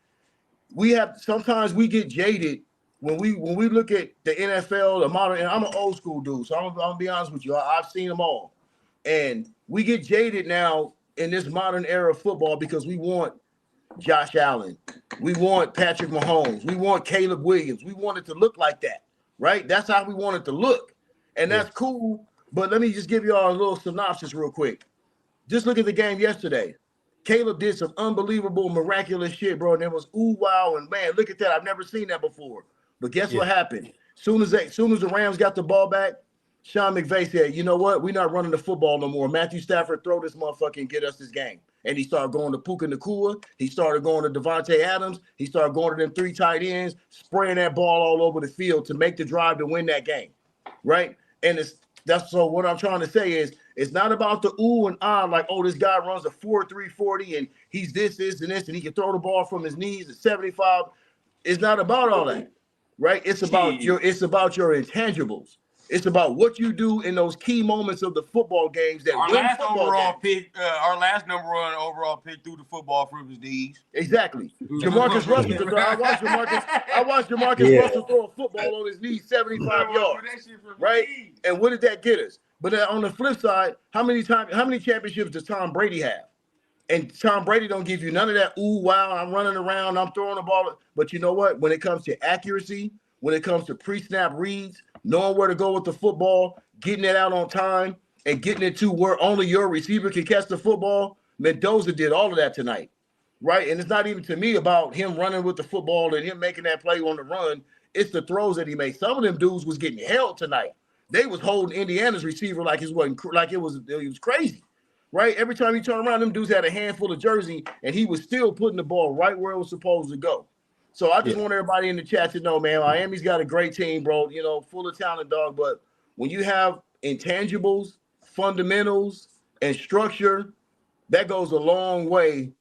Sometimes we get jaded when we look at the NFL, the modern, and I'm an old school dude, so I'm gonna be honest with you. I've seen them all. And we get jaded now in this modern era of football because we want Josh Allen. We want Patrick Mahomes. We want Caleb Williams. We want it to look like that, right? That's how we want it to look. And that's cool. But let me just give you all a little synopsis real quick. Just look at the game yesterday. Caleb did some unbelievable, miraculous shit, bro. And it was ooh, wow, and man, look at that. I've never seen that before. But guess what happened? Soon as the Rams got the ball back, Sean McVay said, you know what? We're not running the football no more. Matthew Stafford, throw this motherfucker and get us this game. And he started going to Puka Nacua. He started going to Devontae Adams. He started going to them 3 tight ends, spraying that ball all over the field to make the drive to win that game, right? And that's so what I'm trying to say is it's not about the ooh and ah, like, oh, this guy runs a 4.340 and he's this, and this, and he can throw the ball from his knees at 75. It's not about all that, right? It's about your intangibles. It's about what you do in those key moments of the football games that our win last football overall games. pick, our last number 1 overall pick threw the football from his knees. Exactly. Jamarcus Russell. I watched Jamarcus Russell throw a football on his knees 75 yards. Right? And what did that get us? But on the flip side, how many championships does Tom Brady have? And Tom Brady don't give you none of that, ooh, wow, I'm running around, I'm throwing the ball. But you know what? When it comes to accuracy, when it comes to pre-snap reads, knowing where to go with the football, getting it out on time, and getting it to where only your receiver can catch the football, Mendoza did all of that tonight, right? And it's not even to me about him running with the football and him making that play on the run. It's the throws that he made. Some of them dudes was getting held tonight. They was holding Indiana's receiver like it was crazy, right? Every time he turned around, them dudes had a handful of jersey, and he was still putting the ball right where it was supposed to go. So I just want everybody in the chat to know, man, Miami's got a great team, bro, full of talent, dog. But when you have intangibles, fundamentals, and structure, that goes a long way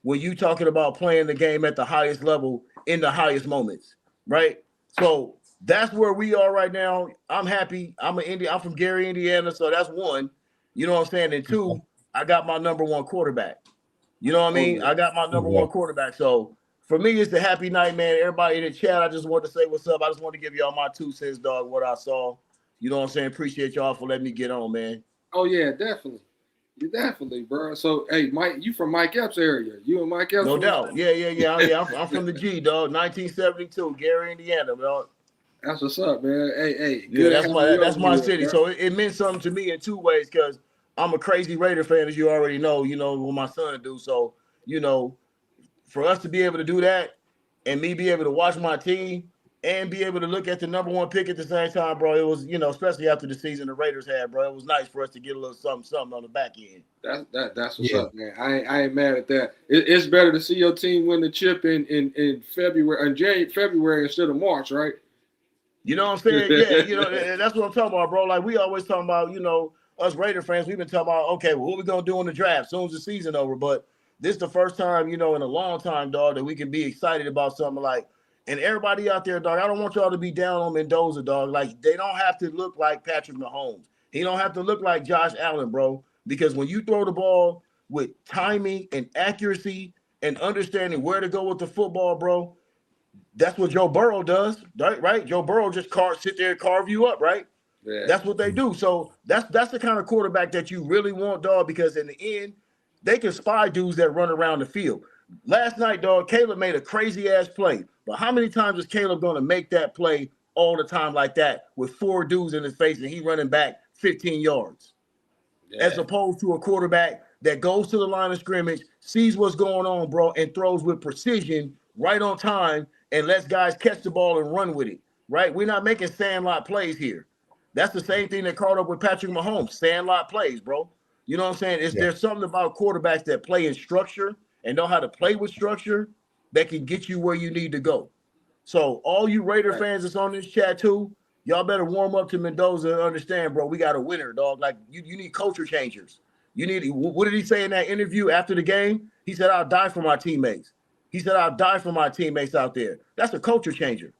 when you talking about playing the game at the highest level in the highest moments, right? So that's where we are right now. I'm happy. I'm from Gary, Indiana, so that's 1. You know what I'm saying? And 2, I got my number 1 quarterback. You know what I mean? I got my number 1 quarterback. So for me, it's a happy night, man. Everybody in the chat, I just want to say what's up. I just want to give y'all my 2 cents, dog, what I saw. You know what I'm saying? Appreciate y'all for letting me get on, man. Oh, yeah, definitely. Definitely, bro. So, hey, Mike, you from Mike Epps area? You and Mike Epps? No doubt. Yeah. I'm from the G, dog. 1972, Gary, Indiana, dog. That's what's up, man. Hey. Yeah, that's my city. Bro. So it meant something to me in 2 ways because I'm a crazy Raider fan, as you already know, what my son do. So, for us to be able to do that and me be able to watch my team and be able to look at the number 1 pick at the same time, bro, it was, especially after the season the Raiders had, bro, it was nice for us to get a little something on the back end. That's what's up, man. I ain't mad at that. It's better to see your team win the chip in February instead of March, right? You know what I'm saying? Yeah, that's what I'm talking about, bro. Like we always talking about, us Raider fans, we've been talking about, okay, well, what we gonna do in the draft as soon as the season over, but this is the first time, in a long time, dog, that we can be excited about something like, and everybody out there, dog, I don't want y'all to be down on Mendoza, dog. Like, they don't have to look like Patrick Mahomes. He don't have to look like Josh Allen, bro, because when you throw the ball with timing and accuracy and understanding where to go with the football, bro, that's what Joe Burrow does, right? Joe Burrow just sit there and carve you up, right? Yeah. That's what they do. So that's the kind of quarterback that you really want, dog, because in the end, they can spy dudes that run around the field. Last night, dog, Caleb made a crazy-ass play. But how many times is Caleb going to make that play all the time like that with 4 dudes in his face and he running back 15 yards? Yeah. As opposed to a quarterback that goes to the line of scrimmage, sees what's going on, bro, and throws with precision right on time and lets guys catch the ball and run with it, right? We're not making sandlot plays here. That's the same thing that caught up with Patrick Mahomes, sandlot plays, bro. You know what I'm saying? There's something about quarterbacks that play in structure and know how to play with structure that can get you where you need to go. So all you Raider fans that's on this chat too, y'all better warm up to Mendoza and understand, bro, we got a winner, dog. Like, you need culture changers. What did he say in that interview after the game? He said, I'll die for my teammates. He said, I'll die for my teammates out there. That's a culture changer.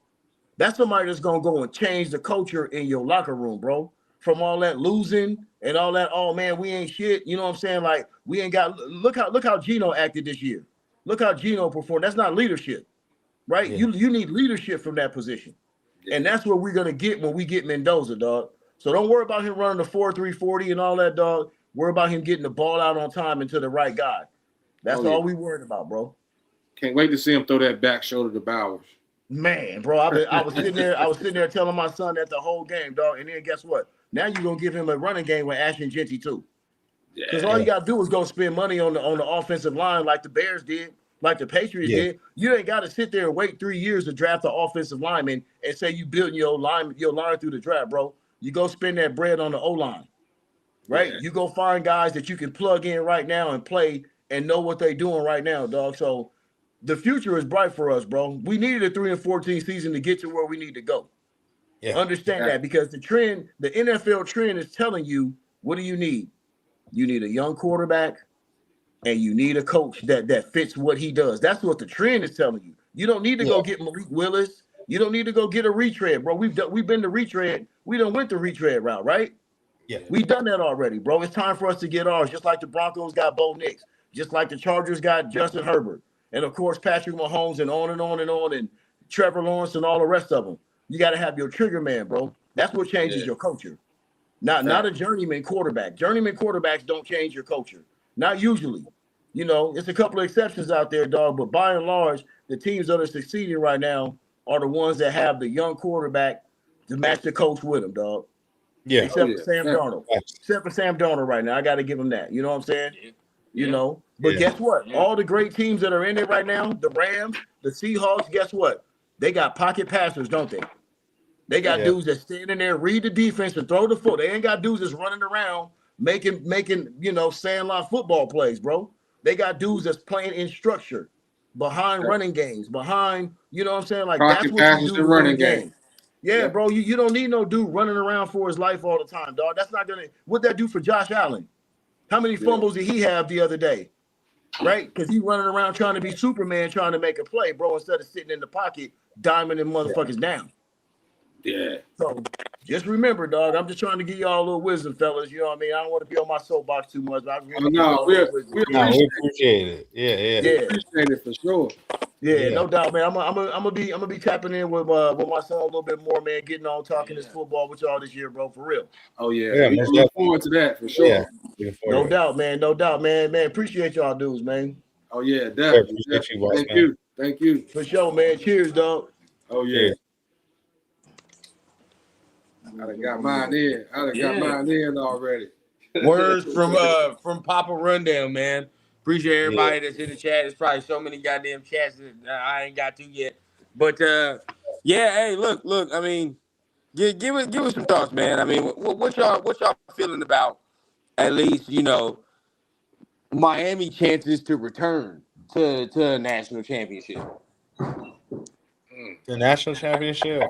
That's somebody that's going to go and change the culture in your locker room, bro. From all that losing and all that, oh, man, we ain't shit. You know what I'm saying? Like, we ain't got – look how Geno acted this year. Look how Geno performed. That's not leadership, right? Yeah. You need leadership from that position. Yeah. And that's what we're going to get when we get Mendoza, dog. So don't worry about him running the 4.340 and all that, dog. Worry about him getting the ball out on time and to the right guy. That's all we worried about, bro. Can't wait to see him throw that back shoulder to Bowers. Man, bro, I was sitting there telling my son that the whole game, dog. And then guess what? Now you're gonna give him a running game with Ashton Genty too. Because all you gotta do is go spend money on the offensive line like the Bears did, like the Patriots did. You ain't got to sit there and wait 3 years to draft the offensive lineman and say you building your line through the draft, bro. You go spend that bread on the O-line, right? Yeah. You go find guys that you can plug in right now and play and know what they're doing right now, dog. So the future is bright for us, bro. We needed a 3-14 season to get to where we need to go. Yeah. Understand that, because the NFL trend is telling you, what do you need? You need a young quarterback, and you need a coach that fits what he does. That's what the trend is telling you. You don't need to go get Malik Willis. You don't need to go get a retread, bro. We've been to retread. We done went the retread route, right? Yeah. We've done that already, bro. It's time for us to get ours. Just like the Broncos got Bo Nix, just like the Chargers got Justin Herbert, and of course Patrick Mahomes, and on and on and on, and Trevor Lawrence and all the rest of them. You got to have your trigger man, bro. That's what changes your culture. Not a journeyman quarterback. Journeyman quarterbacks don't change your culture. Not usually. You know, it's a couple of exceptions out there, dog. But by and large, the teams that are succeeding right now are the ones that have the young quarterback to match the coach with them, dog. Yeah. Except for Sam Darnold. Except for Sam Darnold right now. I got to give him that. You know what I'm saying? You know? But guess what? All the great teams that are in it right now, the Rams, the Seahawks, guess what? They got pocket passers, don't they? They got dudes that stand in there, read the defense, and throw the foot. They ain't got dudes that's running around making sandlot football plays, bro. They got dudes that's playing in structure, behind running games, behind, you know what I'm saying? Like, pocket that's what you do running game. Yeah, bro. You don't need no dude running around for his life all the time, dog. That's not gonna. What'd that do for Josh Allen? How many fumbles did he have the other day? Right? Because he running around trying to be Superman, trying to make a play, bro, instead of sitting in the pocket, diamonding motherfuckers down. Yeah. So just remember, dog, I'm just trying to give y'all a little wisdom, fellas. You know what I mean? I don't want to be on my soapbox too much. But we appreciate it. Yeah. Appreciate it for sure. Yeah, no doubt, man. I'm gonna be tapping in with my son a little bit more, man. Getting on talking this football with y'all this year, bro, for real. Oh yeah, we look forward to that for sure. Yeah. No doubt, man. Man, appreciate y'all dudes, man. Oh yeah, definitely. Thank you. For sure, man. Cheers, dog. Oh yeah. I done got mine in already. Words from Papa Rundown, man. Appreciate everybody that's in the chat. There's probably so many goddamn chats that I ain't got to yet. But hey, look. I mean, give us some thoughts, man. I mean, what y'all feeling about, at least, you know, Miami chances to return to a national championship? The national championship.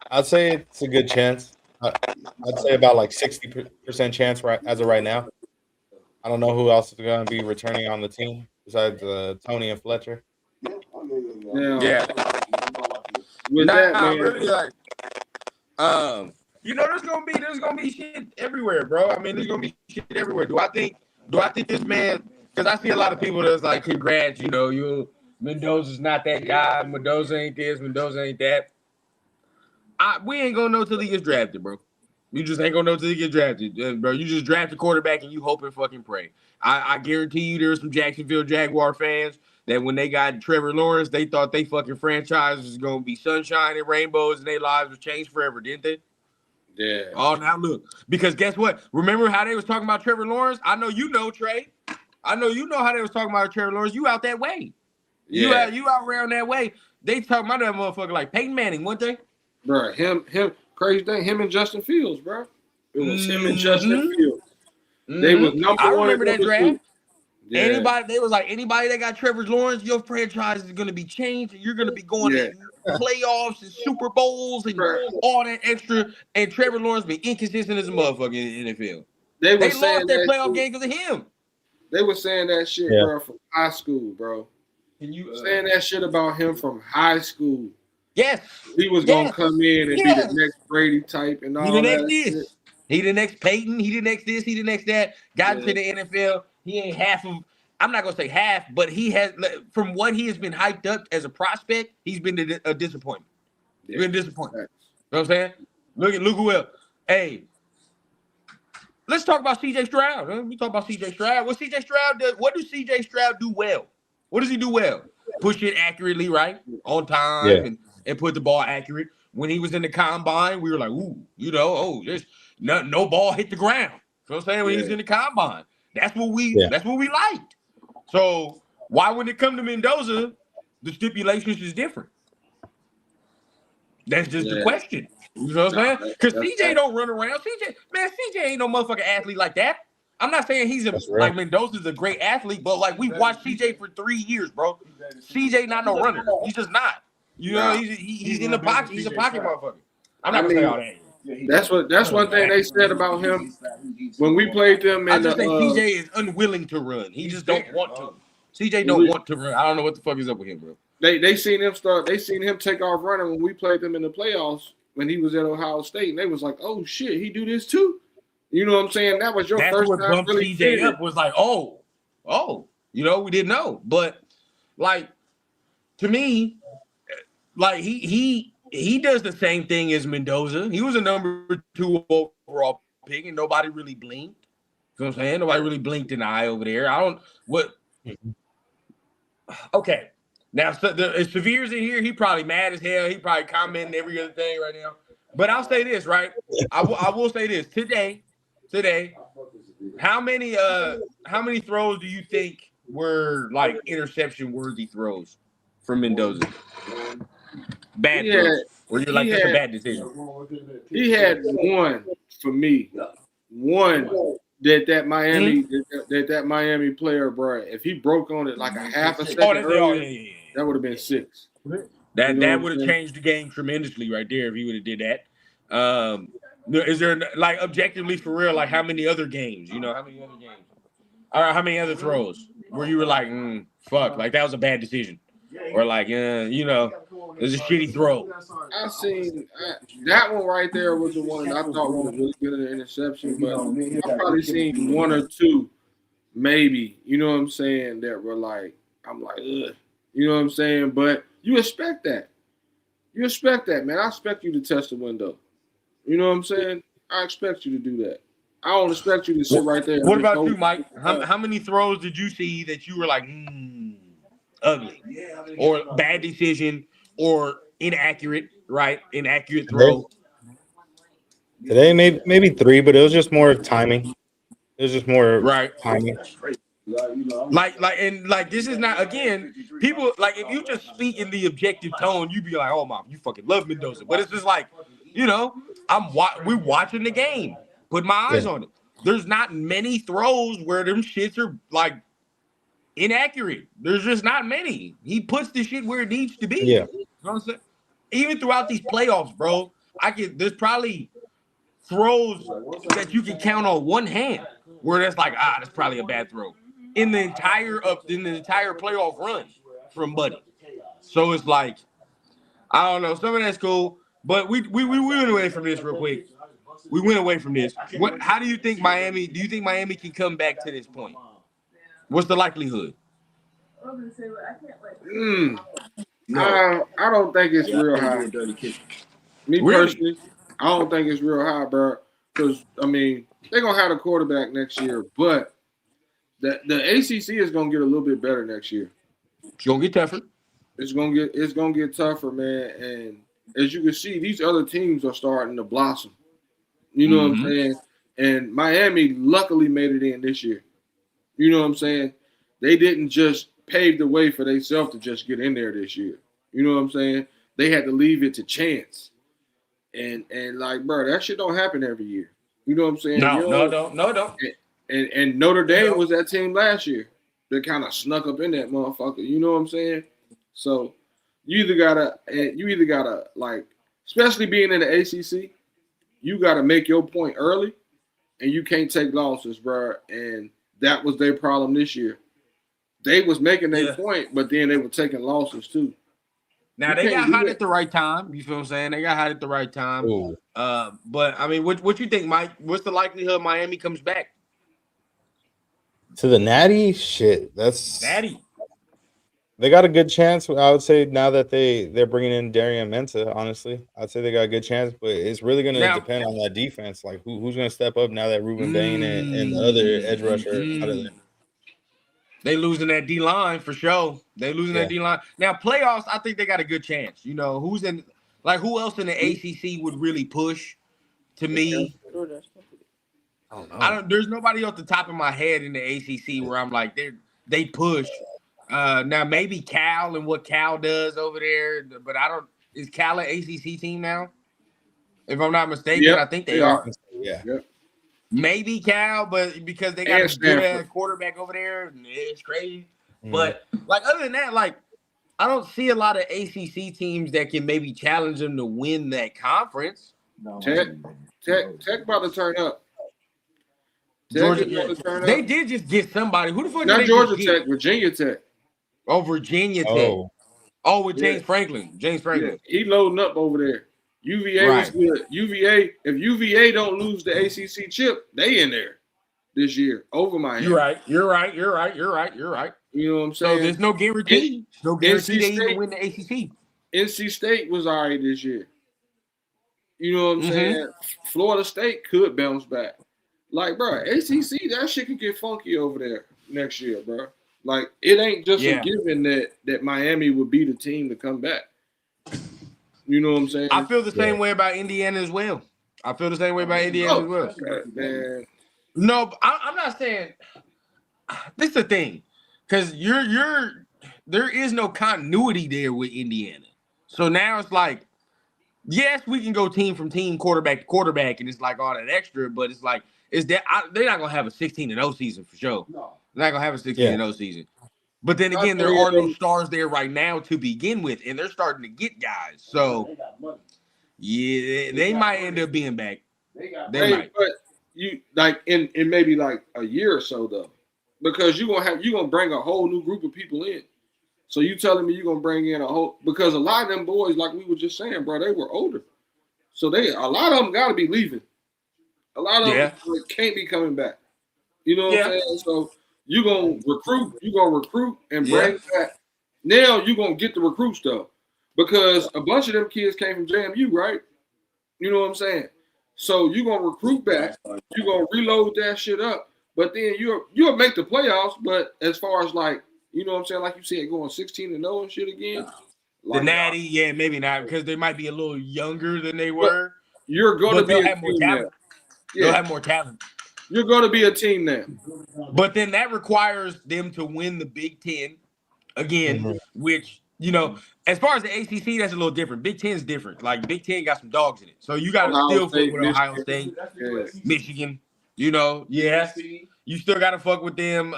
I'd say it's a good chance. I'd say about like 60% chance as of right now. I don't know who else is going to be returning on the team besides Tony and Fletcher. Yeah. With that, man, really, like, you know, there's gonna be shit everywhere, bro. I mean, there's gonna be shit everywhere. Do I think this man? Because I see a lot of people that's like, congrats, you know, Mendoza's not that guy. Mendoza ain't this. Mendoza ain't that. We ain't gonna know till he gets drafted, bro. You just ain't gonna know till he gets drafted, bro. You just draft a quarterback and you hope and fucking pray. I guarantee you there's some Jacksonville Jaguar fans that when they got Trevor Lawrence, they thought they fucking franchise was gonna be sunshine and rainbows and their lives would change forever, didn't they? Yeah. Oh, now look. Because guess what? Remember how they was talking about Trevor Lawrence? I know you know, Trey. I know you know how they was talking about Trevor Lawrence. You out that way. Yeah. You out around that way. They talking about that motherfucker like Peyton Manning, weren't they? Bro, him, crazy thing, him and Justin Fields, bro. It was him and Justin Fields. They was number one. I remember that draft. Yeah. Anybody that got Trevor Lawrence, your franchise is gonna be changed, and you're gonna be going to playoffs and Super Bowls and all that extra. And Trevor Lawrence been inconsistent as a motherfucker in the NFL. They lost that playoff game because of him. They were saying that shit, bro, from high school, bro. Can you saying that shit about him from high school? Yes, he was gonna come in and be the next Brady type and all that. He the next Peyton. He the next this. He the next that. Got into the NFL. He ain't half of. I'm not gonna say half, but he has, from what he has been hyped up as a prospect, he's been a disappointment. He's been disappointed. You know what I'm saying? Look who else. Hey, let's talk about C.J. Stroud. Huh? We talk about C.J. Stroud. What C.J. Stroud does? What does C.J. Stroud do well? What does he do well? Push it accurately, right? On time and put the ball accurate. When he was in the combine, we were like, ooh, you know, there's no ball hit the ground. You know what I'm saying? When he was in the combine. That's what we liked. So why when it come to Mendoza, the stipulations is different? That's just the question. You know what I'm saying? Because CJ don't run around. CJ ain't no motherfucking athlete like that. I'm not saying he's like Mendoza's a great athlete, but like we watched CJ for 3 years, bro. CJ not no runner. He's just not. You know, he's in the pocket. He's a pocket motherfucker. I'm not gonna say all that. That's one thing they said about him when we played them. I just think CJ is unwilling to run. He just don't want to. CJ don't want to run. I don't know what the fuck is up with him, bro. They seen him start. They seen him take off running when we played them in the playoffs when he was at Ohio State, and they was like, "Oh shit, he do this too." You know what I'm saying? That was your first time. That's what bumped CJ up. Was like, oh, you know, we didn't know, but like to me, like he does the same thing as Mendoza. He was a number 2 overall pick, and nobody really blinked. You know what I'm saying? Nobody really blinked an eye over there. Okay. Now, if Severe's in here, he probably mad as hell. He probably commenting every other thing right now. But I'll say this, right? I will say this. Today, how many throws do you think were like interception-worthy throws from Mendoza? Bad throws. Where you're like, that's a bad decision. He had one for me. One that Miami player, bro. If he broke on it like a half a second earlier, that would have been 6. That would have changed the game tremendously right there if he would have did that. Is there like objectively for real, like how many other games? You know, how many other games? Or how many other throws where you were like, fuck, like that was a bad decision, or like, you know, it was a shitty throw. I seen that one right there was the one I thought was really good at the interception, but I've probably seen 1 or 2, maybe. You know what I'm saying? That were like, I'm like, ugh. You know what I'm saying? But you expect that. You expect that, man. I expect you to test the window. You know what I'm saying? I expect you to do that. I don't expect you to sit right there. What about you, Mike? How many throws did you see that you were like, ugly, or bad decision, or inaccurate, right? Inaccurate throw. Today, maybe 3, but it was just more timing. It was just more timing. Like this is not, again, people like if you just speak in the objective tone, you'd be like, oh my, you fucking love Mendoza. But it's just like, you know, we're watching the game, put my eyes on it. There's not many throws where them shits are like inaccurate. There's just not many. He puts the shit where it needs to be. Yeah. You know what I'm saying? Even throughout these playoffs, bro, there's probably throws that you can count on one hand where that's like, that's probably a bad throw in the entire playoff run from Buddy. So it's like, I don't know, some of that's cool, but we went away from this real quick. We went away from this. How do you think Miami can come back to this point? What's the likelihood? I don't think it's real high. Me personally, I don't think it's real high, bro. Because I mean, they're gonna have a quarterback next year, but the ACC is gonna get a little bit better next year. It's gonna get tougher. It's gonna get tougher, man. And as you can see, these other teams are starting to blossom. You know what I'm saying? And Miami luckily made it in this year. You know what I'm saying? They didn't just pave the way for themselves to just get in there this year. You know what I'm saying? They had to leave it to chance. And like, bro, that shit don't happen every year. You know what I'm saying? No, don't. And Notre Dame was that team last year that kind of snuck up in that motherfucker. You know what I'm saying? So you either gotta like, especially being in the ACC, you gotta make your point early, and you can't take losses, bro. And that was their problem this year. They was making their point, but then they were taking losses too. Now they got hot at the right time. You feel what I'm saying? They got hot at the right time. But I mean, what you think, Mike? What's the likelihood Miami comes back to the Natty? Shit, that's Natty. They got a good chance. I would say now that they're bringing in Darian Menta. Honestly, I'd say they got a good chance, but it's really going to depend on that defense. Like who's going to step up now that Ruben Bain and the other edge rusher out of there. They losing that D line for sure. They losing that D line. Now playoffs, I think they got a good chance. You know, who else in the ACC would really push? To me, I don't. There's nobody off the top of my head in the ACC where I'm like they push. Now maybe Cal and what Cal does over there, but I don't. Is Cal an ACC team now? If I'm not mistaken, I think they are. Yeah. maybe Cal, but because they got And a good ass Stanford. quarterback over there, it's crazy. Mhm. But like other than that, like I don't see a lot of ACC teams that can maybe challenge them to win that conference. Tech about to turn up. Tech Georgia, is about to turn they up. did just get somebody. Who the fuck did Not they Georgia just get? Tech, Virginia Tech. Oh, Virginia Tech. Oh, Oh, with Yeah. James Franklin. James Yeah, Franklin. he loading up over there. UVA was Right. good. UVA, if UVA don't lose the ACC chip, they in there this year over Miami. You're right. You're right. You know what I'm So saying? there's no guarantee. No guarantee they even win the ACC. NC State was all right this year. You know what I'm Mhm. saying? Florida State could bounce back. Like, bro, ACC, that shit could get funky over there next year, bro. Like, it ain't just a Yeah. given that Miami would be the team to come back. You know what I'm saying? I feel the same way about Indiana as well. Man. No, but I'm not saying this is the thing, because there is no continuity there with Indiana. So now it's like, yes, we can go team from team, quarterback to quarterback, and it's like all that extra, but it's like they're not gonna have a 16-0 season for sure. No. They're not gonna have a 16-0 season. But then again, there are no stars there right now to begin with, and they're starting to get guys. So yeah, they might end up being back. They might. But you like in maybe like a year or so though, because you're gonna bring a whole new group of people in. So you telling me you're gonna bring in because a lot of them boys, like we were just saying, bro, they were older, so a lot of them got to be leaving. A lot of them can't be coming back. You know what I'm saying? So you're gonna recruit and bring back. Now you're gonna get the recruits though, because a bunch of them kids came from JMU, right? You know what I'm saying? So you're gonna recruit back, you're gonna reload that shit up, but then you'll make the playoffs. But as far as like, you know what I'm saying, like you said, going 16-0 and shit again. The Natty, maybe not, because they might be a little younger than they were. You're gonna be have more talent. They'll have more talent. You're gonna be a team now. But then that requires them to win the Big Ten again, which, you know, as far as the ACC, that's a little different. Big Ten is different. Like, Big Ten got some dogs in it. So you got to still fuck with Ohio State, Michigan, you know. Yeah. You still got to fuck with them.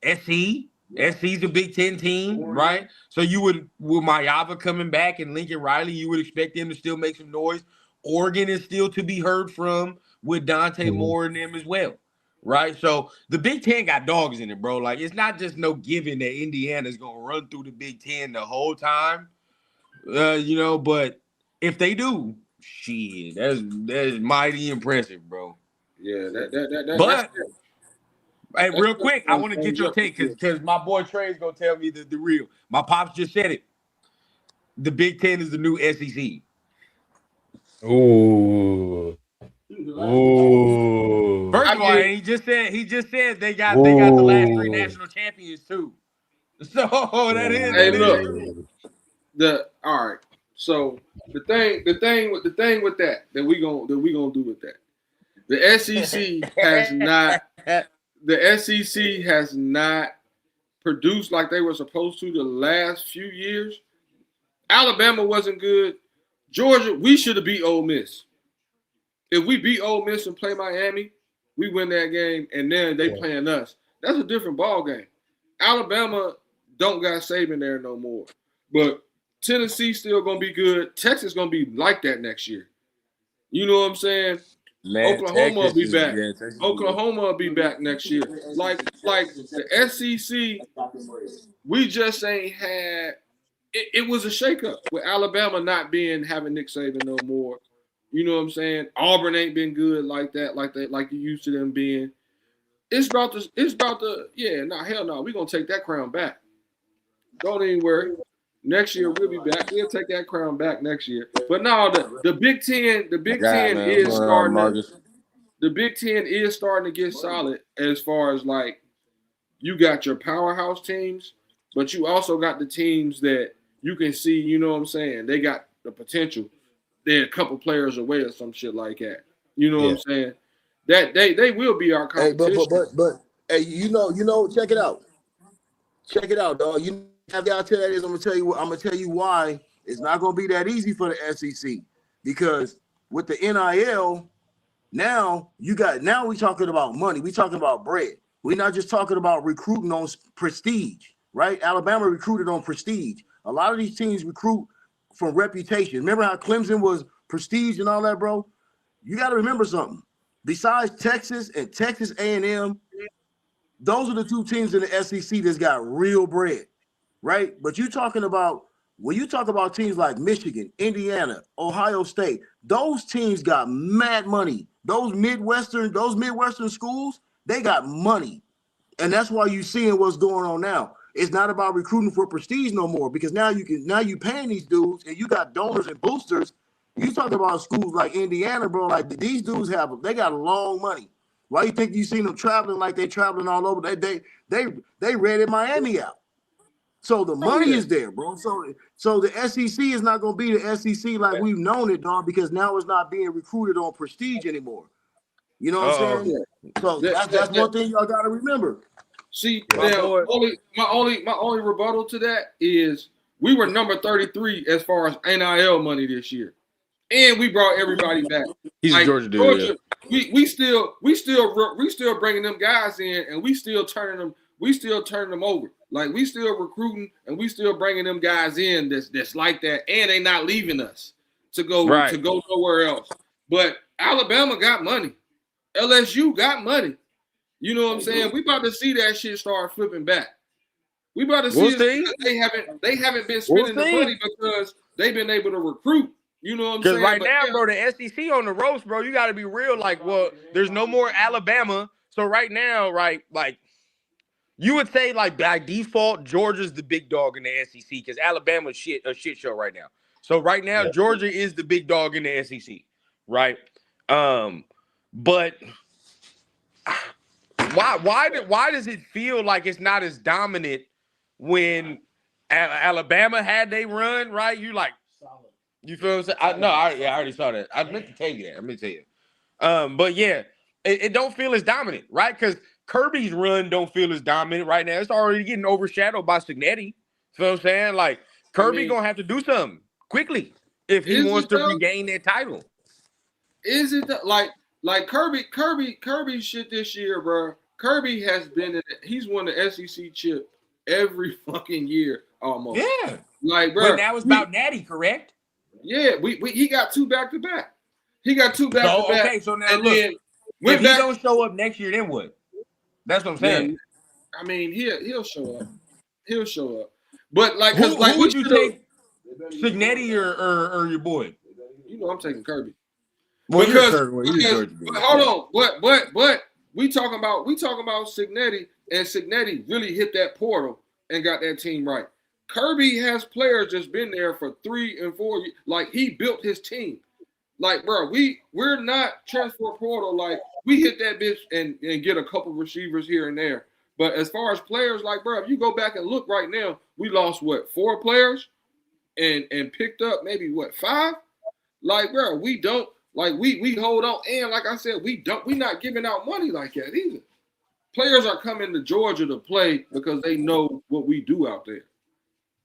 SC's a Big Ten team, right? So you with Mayava coming back and Lincoln Riley, you would expect them to still make some noise. Oregon is still to be heard from with Dante Moore and them as well. Right, so the Big Ten got dogs in it, bro. Like, it's not just no given that Indiana's gonna run through the Big Ten the whole time, you know. But if they do, shit, that's mighty impressive, bro. Yeah, But hey, real quick, I want to get your take because my boy Trey's gonna tell me the real. My pops just said it. The Big Ten is the new SEC. Ooh. First of all, he just said they got the last 3 national champions too. So that is. Hey, look. All right. So the thing with that we gonna do with that. The SEC has not produced like they were supposed to the last few years. Alabama wasn't good. Georgia, we should have beat Ole Miss. If we beat Ole Miss and play Miami, we win that game, and then they playing us. That's a different ball game. Alabama don't got Saban there no more. But Tennessee still going to be good. Texas going to be like that next year. You know what I'm saying? Oklahoma will be back. Oklahoma will be back next year. Like the SEC, we just ain't had – it was a shakeup with Alabama not having Nick Saban no more. You know what I'm saying? Auburn ain't been good like you used to them being. Hell no. We're gonna take that crown back. Don't even worry. Next year we'll be back. We'll take that crown back next year. But no, the Big Ten is starting the Big Ten is starting to get solid as far as like you got your powerhouse teams, but you also got the teams that you can see, you know what I'm saying? They got the potential. They're a couple players away or some shit like that. You know what I'm saying? That they will be our competition. But hey, you know, check it out. Check it out, dog. You have the out to that is I'm gonna tell you why it's not gonna be that easy for the SEC. Because with the NIL, Now we talking about money. We talking about bread. We're not just talking about recruiting on prestige, right? Alabama recruited on prestige. A lot of these teams recruit from reputation. Remember how Clemson was prestige and all that, bro? You got to remember something. Besides Texas and Texas A&M, those are the two teams in the SEC that's got real bread, right? But when you talk about teams like Michigan, Indiana, Ohio State, those teams got mad money. Those Midwestern schools, they got money. And that's why you seeing what's going on now. It's not about recruiting for prestige no more, because now you paying these dudes and you got donors and boosters. You talk about schools like Indiana, bro. Like these dudes they got long money. Why you think you seen them traveling like they traveling all over? They rented Miami out. So the money is there, bro. So the SEC is not going to be the SEC like we've known it, dog, because now it's not being recruited on prestige anymore. You know what I'm saying? So that's one thing y'all got to remember. See, now, my only rebuttal to that is we were number 33 as far as NIL money this year, and we brought everybody back. He's a Georgia dude. We still bringing them guys in, and we still turning them over. Like we still recruiting, and we still bringing them guys in that's like that, and they not leaving us to go nowhere else. But Alabama got money, LSU got money. You know what I'm saying? We about to see that shit start flipping back. We about to see they haven't been spending the money because they've been able to recruit. You know what I'm saying? Because right now, bro, the SEC on the ropes, bro. You got to be real. Like, well, there's no more Alabama. So right now, right, like you would say, like by default, Georgia's the big dog in the SEC because Alabama's a shit show right now. So right now, Georgia is the big dog in the SEC, right? But why does it feel like it's not as dominant when Alabama had they run, right? You like, you feel what I'm saying? I already saw that. I meant to tell you that. But yeah, it don't feel as dominant, right? Because Kirby's run don't feel as dominant right now. It's already getting overshadowed by Signetti. Feel what I'm saying? Like Kirby gonna have to do something quickly if he wants to regain that title. Is it like Kirby shit this year, bro? Kirby has been he's won the SEC chip every fucking year almost. Yeah. Like, bro. But now it's about Natty, correct? Yeah, he got two back to back. He got two back to back. Okay, so now look, if he don't show up next year, then what? That's what I'm saying. I mean, he'll show up. He'll show up. But like, who would you take, Signetti or your boy? You know, I'm taking Kirby. Well, because hold on, but we talking about Signetti, and Signetti really hit that portal and got that team right. Kirby has players that's been there for 3 and 4 years. Like he built his team. Like, bro, we're not transfer portal. Like we hit that bitch and get a couple receivers here and there. But as far as players, like, bro, if you go back and look right now, we lost 4 players and picked up maybe 5. Like, bro, we don't. Like we hold on, and like I said, we not giving out money like that either. Players are coming to Georgia to play because they know what we do out there.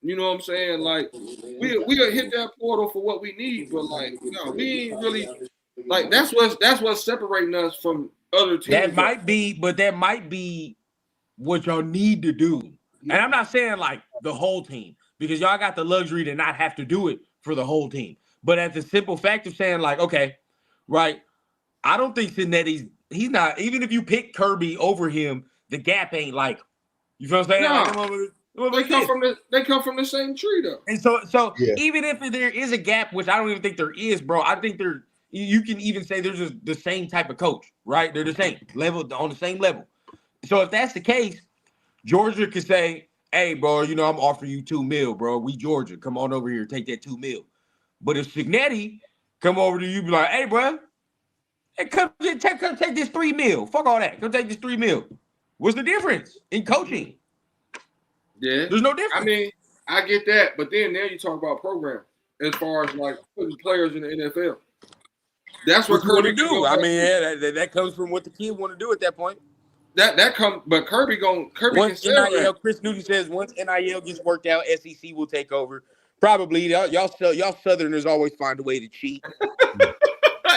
You know what I'm saying? Like we'll hit that portal for what we need, but like we ain't really like that's what's separating us from other teams. That might be what y'all need to do. And I'm not saying like the whole team because y'all got the luxury to not have to do it for the whole team. But at the simple fact of saying like, okay, right, I don't think Signetti's he's not, even if you pick Kirby over him, the gap ain't like, you feel what I'm saying? No, like, they come from the same tree though. And so even if there is a gap, which I don't even think there is, bro, I think you can even say there's just the same type of coach, right? They're the same level, on the same level. So if that's the case, Georgia could say, hey, bro, I'm offering you $2 million, bro. We Georgia. Come on over here, take that $2 million. But if Signetti come over to you, be like, hey, bro, come take this $3 million. Fuck all that. Come take this $3 million. What's the difference in coaching? Yeah. There's no difference. I mean, I get that. But then now you talk about program as far as like putting players in the NFL. That's what Kirby do. I mean, that comes from what the kid want to do at that point. But Kirby once can NIL, Chris Newton says once NIL gets worked out, SEC will take over. Probably y'all Southerners always find a way to cheat.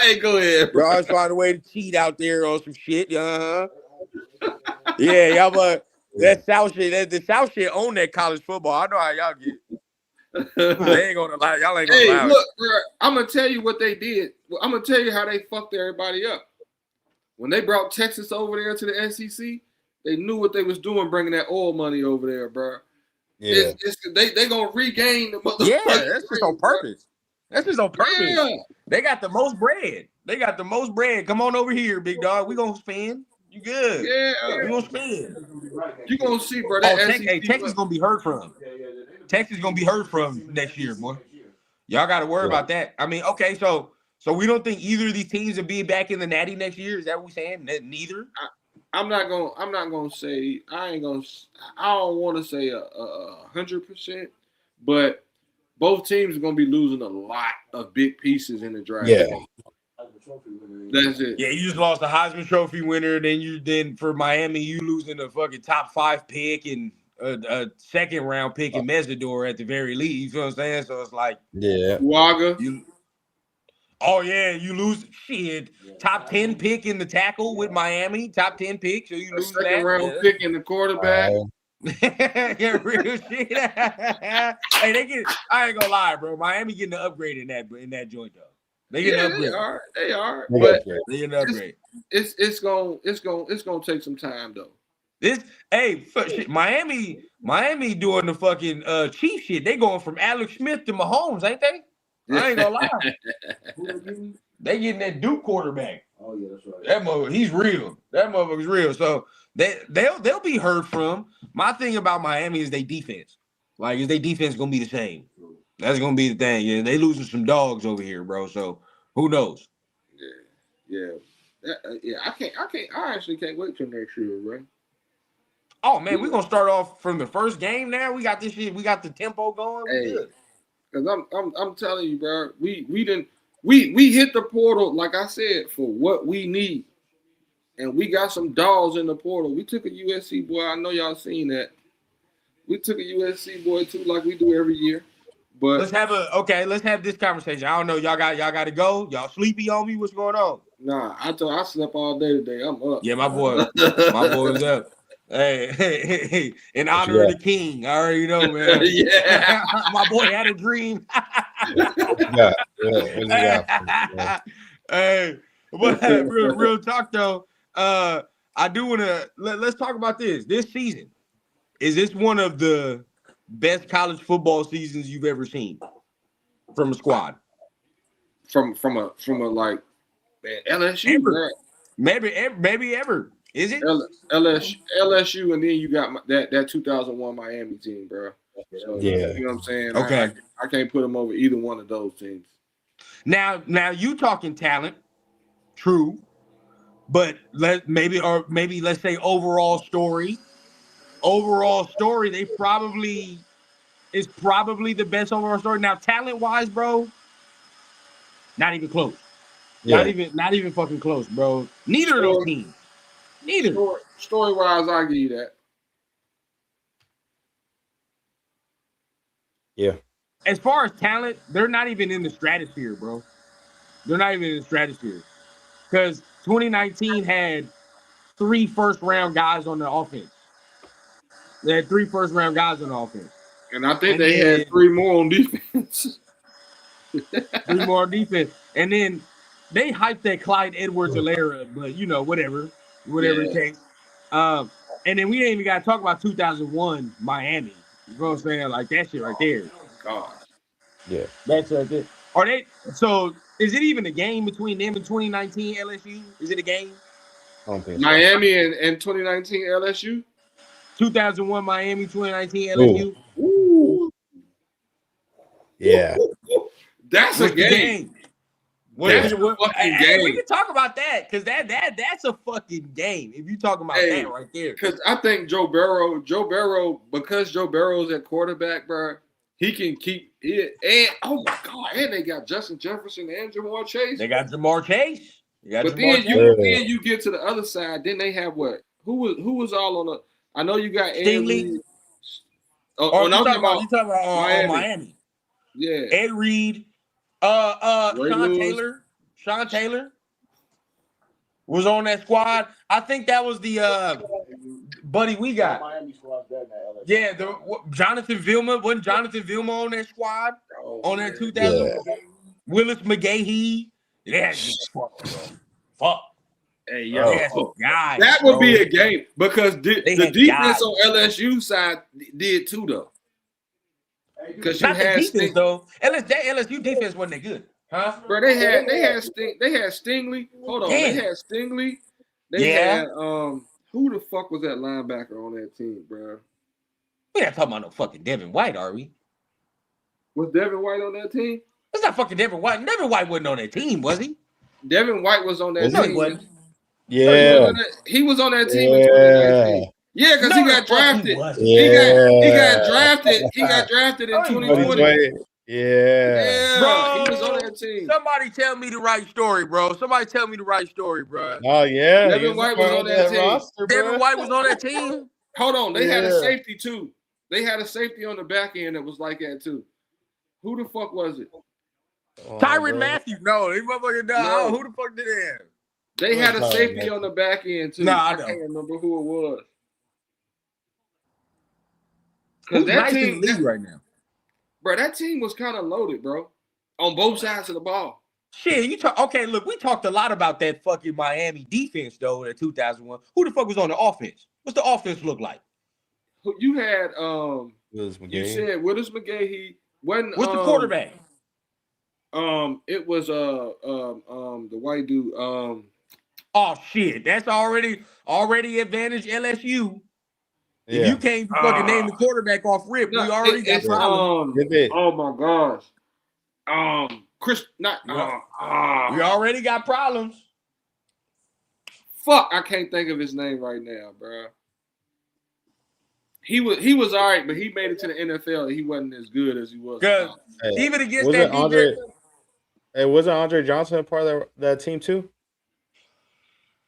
Hey, go ahead, Y'all bro. always find a way to cheat out there on some shit. Yeah, y'all but that South shit, the South shit own that college football. I know how y'all get. They ain't gonna lie. Y'all ain't gonna Hey, allow it. look, bro. I'm gonna tell you what they did. I'm gonna tell you how they fucked everybody up. When they brought Texas over there to the SEC, they knew what they was doing, bringing that oil money over there, bro. Yeah. They gonna regain the Yeah, motherfucking that's just ring, on purpose. That's just on purpose. Yeah. They got the most bread. Come on over here, big dog. We gonna spend. You good? Yeah. We gonna spend. You gonna see, bro. Oh, That SEC. Texas gonna be heard from. Texas gonna be heard from next year, boy. Y'all got to worry about that. I mean, okay, so we don't think either of these teams will be back in the Natty next year. Is that what we're saying? Neither. I'm not gonna say. I don't want to say 100%, but both teams are gonna be losing a lot of big pieces in the draft. Yeah. That's it. Yeah, you just lost the Heisman Trophy winner. Then for Miami, you losing a fucking top 5 pick and a second round pick in Mesidor at the very least. You feel what I'm saying? So it's like, Yeah. Waga. You lose shit. Top 10 pick in the tackle with Miami. Top 10 pick, so you A lose second that. round pick in the quarterback. Yeah, real shit. Hey, I ain't gonna lie, bro. Miami getting an upgrade in that joint though. They getting an upgrade. They are. They But they getting an upgrade. It's gonna take some time though. Miami doing the fucking Chief shit. They going from Alex Smith to Mahomes, ain't they? I ain't gonna lie. They getting that Duke quarterback. Oh yeah, that's right. That motherfucker, he's real. That motherfucker's real. So they'll be heard from. My thing about Miami is they defense. Like, is they defense gonna be the same? That's gonna be the thing. Yeah, they losing some dogs over here, bro. So who knows? Yeah. I actually can't wait till next year, bro. Oh man, we're gonna start off from the first game now. We got this shit, we got the tempo going. We good. Cause I'm telling you, bro, we hit the portal, like I said, for what we need. And we got some dogs in the portal. We took a USC boy. I know y'all seen that. We took a USC boy too, like we do every year. But let's have this conversation. I don't know. Y'all got to go. Y'all sleepy on me? What's going on? Nah, I slept all day today. I'm up. Yeah, my boy was up. Hey, in honor of the king. I already know, man. Yeah. My boy had a dream. Hey, but real talk though. I do want to let's talk about this. This season, is this one of the best college football seasons you've ever seen from a squad? From a like, man, LSU, ever. Right? Maybe ever. Is it LSU, and then you got that 2001 Miami team, bro. So, yeah, you know what I'm saying. Okay, I can't put them over either one of those teams. Now you talking talent, true, but let's say overall story. Overall story, it's probably the best overall story. Now, talent wise, bro, not even close. yeah. Not even fucking close, bro. Neither of those teams. Neither. Story wise, I give you that. Yeah. As far as talent, they're not even in the stratosphere, bro. They're not even in the stratosphere. Because 2019 had 3 first-round guys on the offense. They had 3 first-round guys on the offense. And I think they had 3 more on defense. 3 more on defense. And then they hyped that Clyde Edwards-Helaire, but, whatever it takes. And then we ain't even got to talk about 2001 Miami. You know what I'm saying? Like, that shit right there. God. Yeah. That's right there. So is it even a game between them and 2019 LSU? Is it a game? I don't think Miami and 2019 LSU? 2001 Miami, 2019 LSU? Ooh. Yeah. That's a game. That's a fucking game. We can talk about that because that's a fucking game. If you talking about that right there. Because I think Joe Burrow, because Joe Burrow's at quarterback, bro, he can keep it. And oh my God, and they got Justin Jefferson and Jamar Chase. They got Jamar Chase. Then you get to the other side. Then they have what? Who was all on the? I know you got Stingley. You talking about Miami. Yeah. Ed Reed. Ray Sean Lewis. Taylor. Sean Taylor was on that squad. I think that was the buddy we got. Miami squad's better than LSU. Yeah, Jonathan Vilma. Wasn't Jonathan Vilma on that squad? On that 2000? Yeah. Willis McGahee. Yeah, fuck. Hey, Bro. yo, Yeah, some guys, that would be bro. a game because the had defense guys. on LSU side did too, though. Because you Not the had defense though. LSU defense wasn't that good, huh? bro. They had Stingley. Hold on, they Damn. had Stingley. They had who the fuck was that linebacker on that team, bro? We not talking about no fucking Devin White, are we? Was Devin White on that team? It's not fucking Devin White. Devin White wasn't on that team, was he? Devin White was on that No, he team. wasn't. Yeah. He was on that team in 2019. Yeah, because he got drafted. He got drafted. He got drafted in 2020. Yeah. Bro, he was on that team. Somebody tell me the right story, bro. Somebody tell me the right story, bro. Oh yeah. Devin White was on that team. roster, bro. Devin White was on that team. Hold on, they had a safety too. They had a safety on the back end that was like that too. Who the fuck was it? Oh, Tyron bro. Matthews. No, he motherfucking no. Who the fuck did that? They had a safety on the back end too. Nah, I I know. can't remember who it was. Who's Because that nice in team, the league right now? bro, that team was kind of loaded, bro, on both sides of the ball. Shit, you talk. Okay, look, we talked a lot about that fucking Miami defense though in 2001. Who the fuck was on the offense? What's the offense look like? You had Willis you McGahee. said Willis McGahee. What's What's the quarterback? It was the white dude. Oh shit, that's already advantage LSU. Yeah. If you can't fucking name the quarterback off rip, we already got problems. Oh my gosh. Chris, not We already got problems. fuck. I can't think of his name right now, bro. He was all right, but he made it to the NFL. He wasn't as good as he was. Because Hey, even against wasn't that Andre? defense, Hey, wasn't Andre Johnson a part of that team too?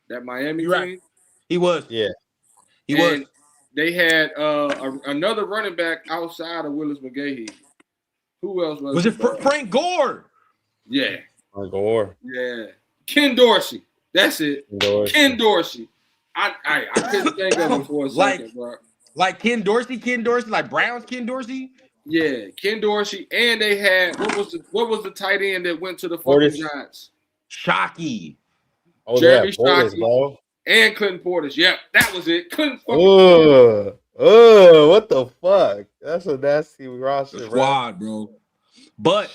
That Miami You're team. right. He was. Yeah. He was. And they had another running back outside of Willis McGahee. Who else was Was it Frank Gore? Yeah. Gore. Yeah. Ken Dorsey. That's it. Ken Dorsey. I couldn't think of him for a second, bro. Like Ken Dorsey, like Browns Ken Dorsey? Yeah, Ken Dorsey. And they had what was the tight end that went to the fucking Giants? Shockey. Oh, Jeremy yeah, Portis, Shockey. bro. And Clinton Portis. Yep, that was it. Couldn't fucking What the fuck? That's a nasty roster, Squad, bro. But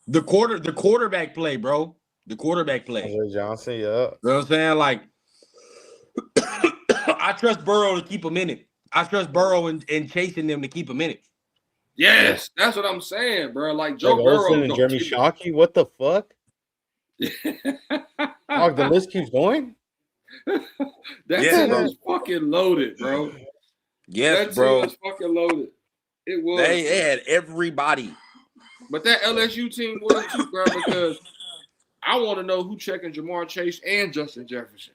the quarterback play, bro. The quarterback play. Andre Johnson, yeah. You know what I'm saying? Like, I trust Burrow to keep him in it. I trust Burrow and chasing them to keep him in it. Yes, that's what I'm saying, bro. Like Joe Like Burrow Olsen and Jeremy Shockey. What the fuck? Dog, the list keeps going. That team was fucking loaded, bro. Yes, that bro. team was fucking loaded. It was. They had everybody. But that LSU team was too, bro, because I want to know who checking Jamar Chase and Justin Jefferson.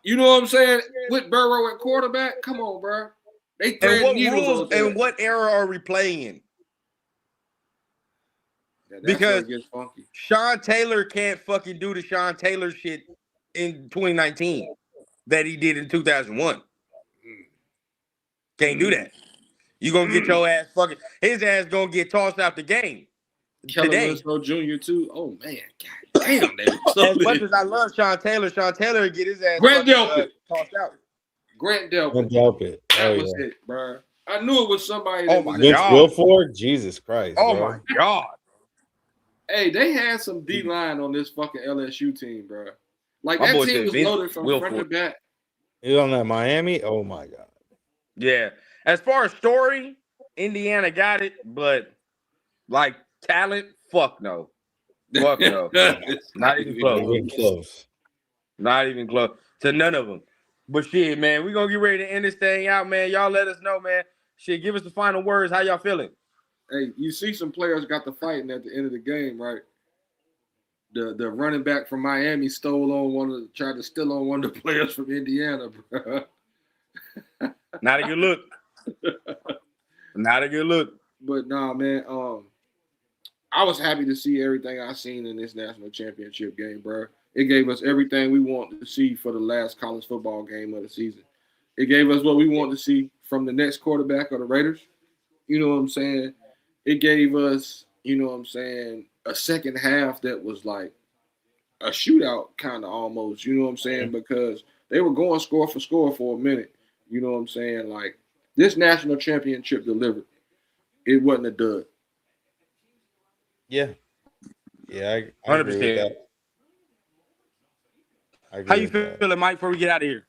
You know what I'm saying? With Burrow at quarterback, come on, bro. They thread needles. And what era are we playing in? Yeah, because it gets funky. Sean Taylor can't fucking do the Sean Taylor shit in 2019 that he did in 2001. Can't do that. You gonna get your ass fucking. His ass gonna get tossed out the game today. Winslow Jr. too. Oh man, god damn, they were so as much as I love Sean Taylor would get his ass Grant Delpit tossed out. Grant Delpit. That was it, bro. I knew it was somebody. Oh that my was god, Wilford, Jesus Christ. Oh bro. my god. Hey, they had some D line on this fucking LSU team, bro. Like My that boy team said was Vince loaded from front to Wilfork. back. He's on that Miami. Oh my god. Yeah. As far as story, Indiana got it, but like talent, fuck no. Fuck no. Not even close. Not even close to none of them. But shit, man, we're gonna get ready to end this thing out, man. Y'all let us know, man. Shit, give us the final words. How y'all feeling? Hey, you see some players got the fighting at the end of the game, right? The running back from Miami tried to steal on one of the players from Indiana, bro. Not a good look. Not a good look. But nah, man. I was happy to see everything I seen in this national championship game, bro. It gave us everything we wanted to see for the last college football game of the season. It gave us what we wanted to see from the next quarterback of the Raiders. You know what I'm saying? It gave us, you know what I'm saying, a second half that was like a shootout kind of almost, you know what I'm saying? Because they were going score for a minute. You know what I'm saying? Like this national championship delivered. It wasn't a dud. Yeah, yeah, I agree with 100%. that. I How agree you with that. feeling, Mike? Before we get out of here.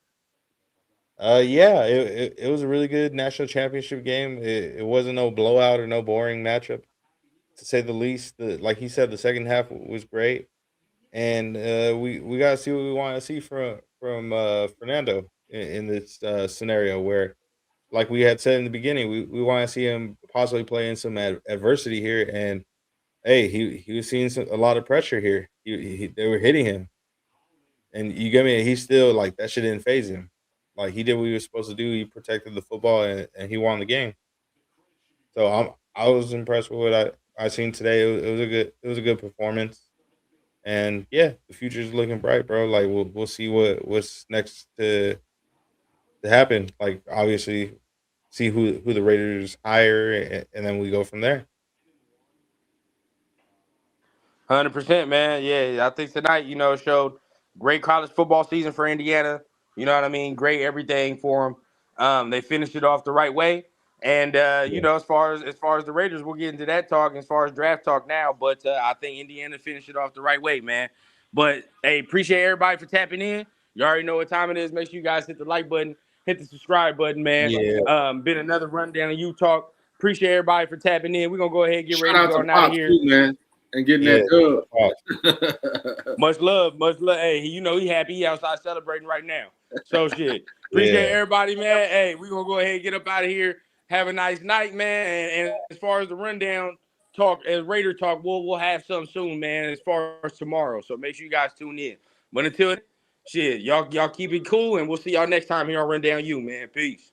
Yeah, it was a really good national championship game. It wasn't no blowout or no boring matchup, to say the least. Like he said, the second half was great, and we got to see what we want to see from Fernando in this scenario where, like we had said in the beginning, we want to see him possibly play in some adversity here. And hey, he was seeing a lot of pressure here. They were hitting him, and you get me. He's still like that. Shit didn't phase him. Like he did what he was supposed to do. He protected the football, and he won the game. So I was impressed with what I seen today. It was a good performance. And yeah, the future's looking bright, bro. Like we'll see what's next to happen. Like obviously, see who the Raiders hire, and then we go from there. 100%, man. Yeah, I think tonight, showed great college football season for Indiana. You know what I mean? Great everything for them. They finished it off the right way. And Yeah, as far as the Raiders, we'll get into that talk as far as draft talk now. But I think Indiana finished it off the right way, man. But hey, appreciate everybody for tapping in. You already know what time it is. Make sure you guys hit the like button, hit the subscribe button, man. yeah, Been another rundown of you talk. Appreciate everybody for tapping in. We're gonna go ahead and get Shout ready to out go to on out of Pops here. too, man, and getting yeah. that dub. Much love, much love. Hey, he happy. He outside celebrating right now. So shit. Appreciate Yeah. everybody, man. Hey, we gonna go ahead and get up out of here. Have a nice night, man. And as far as the rundown talk, as Raider talk, we'll have something soon, man. As far as tomorrow, so make sure you guys tune in. But until then, shit, y'all keep it cool, and we'll see y'all next time here on Rundown You, man. Peace.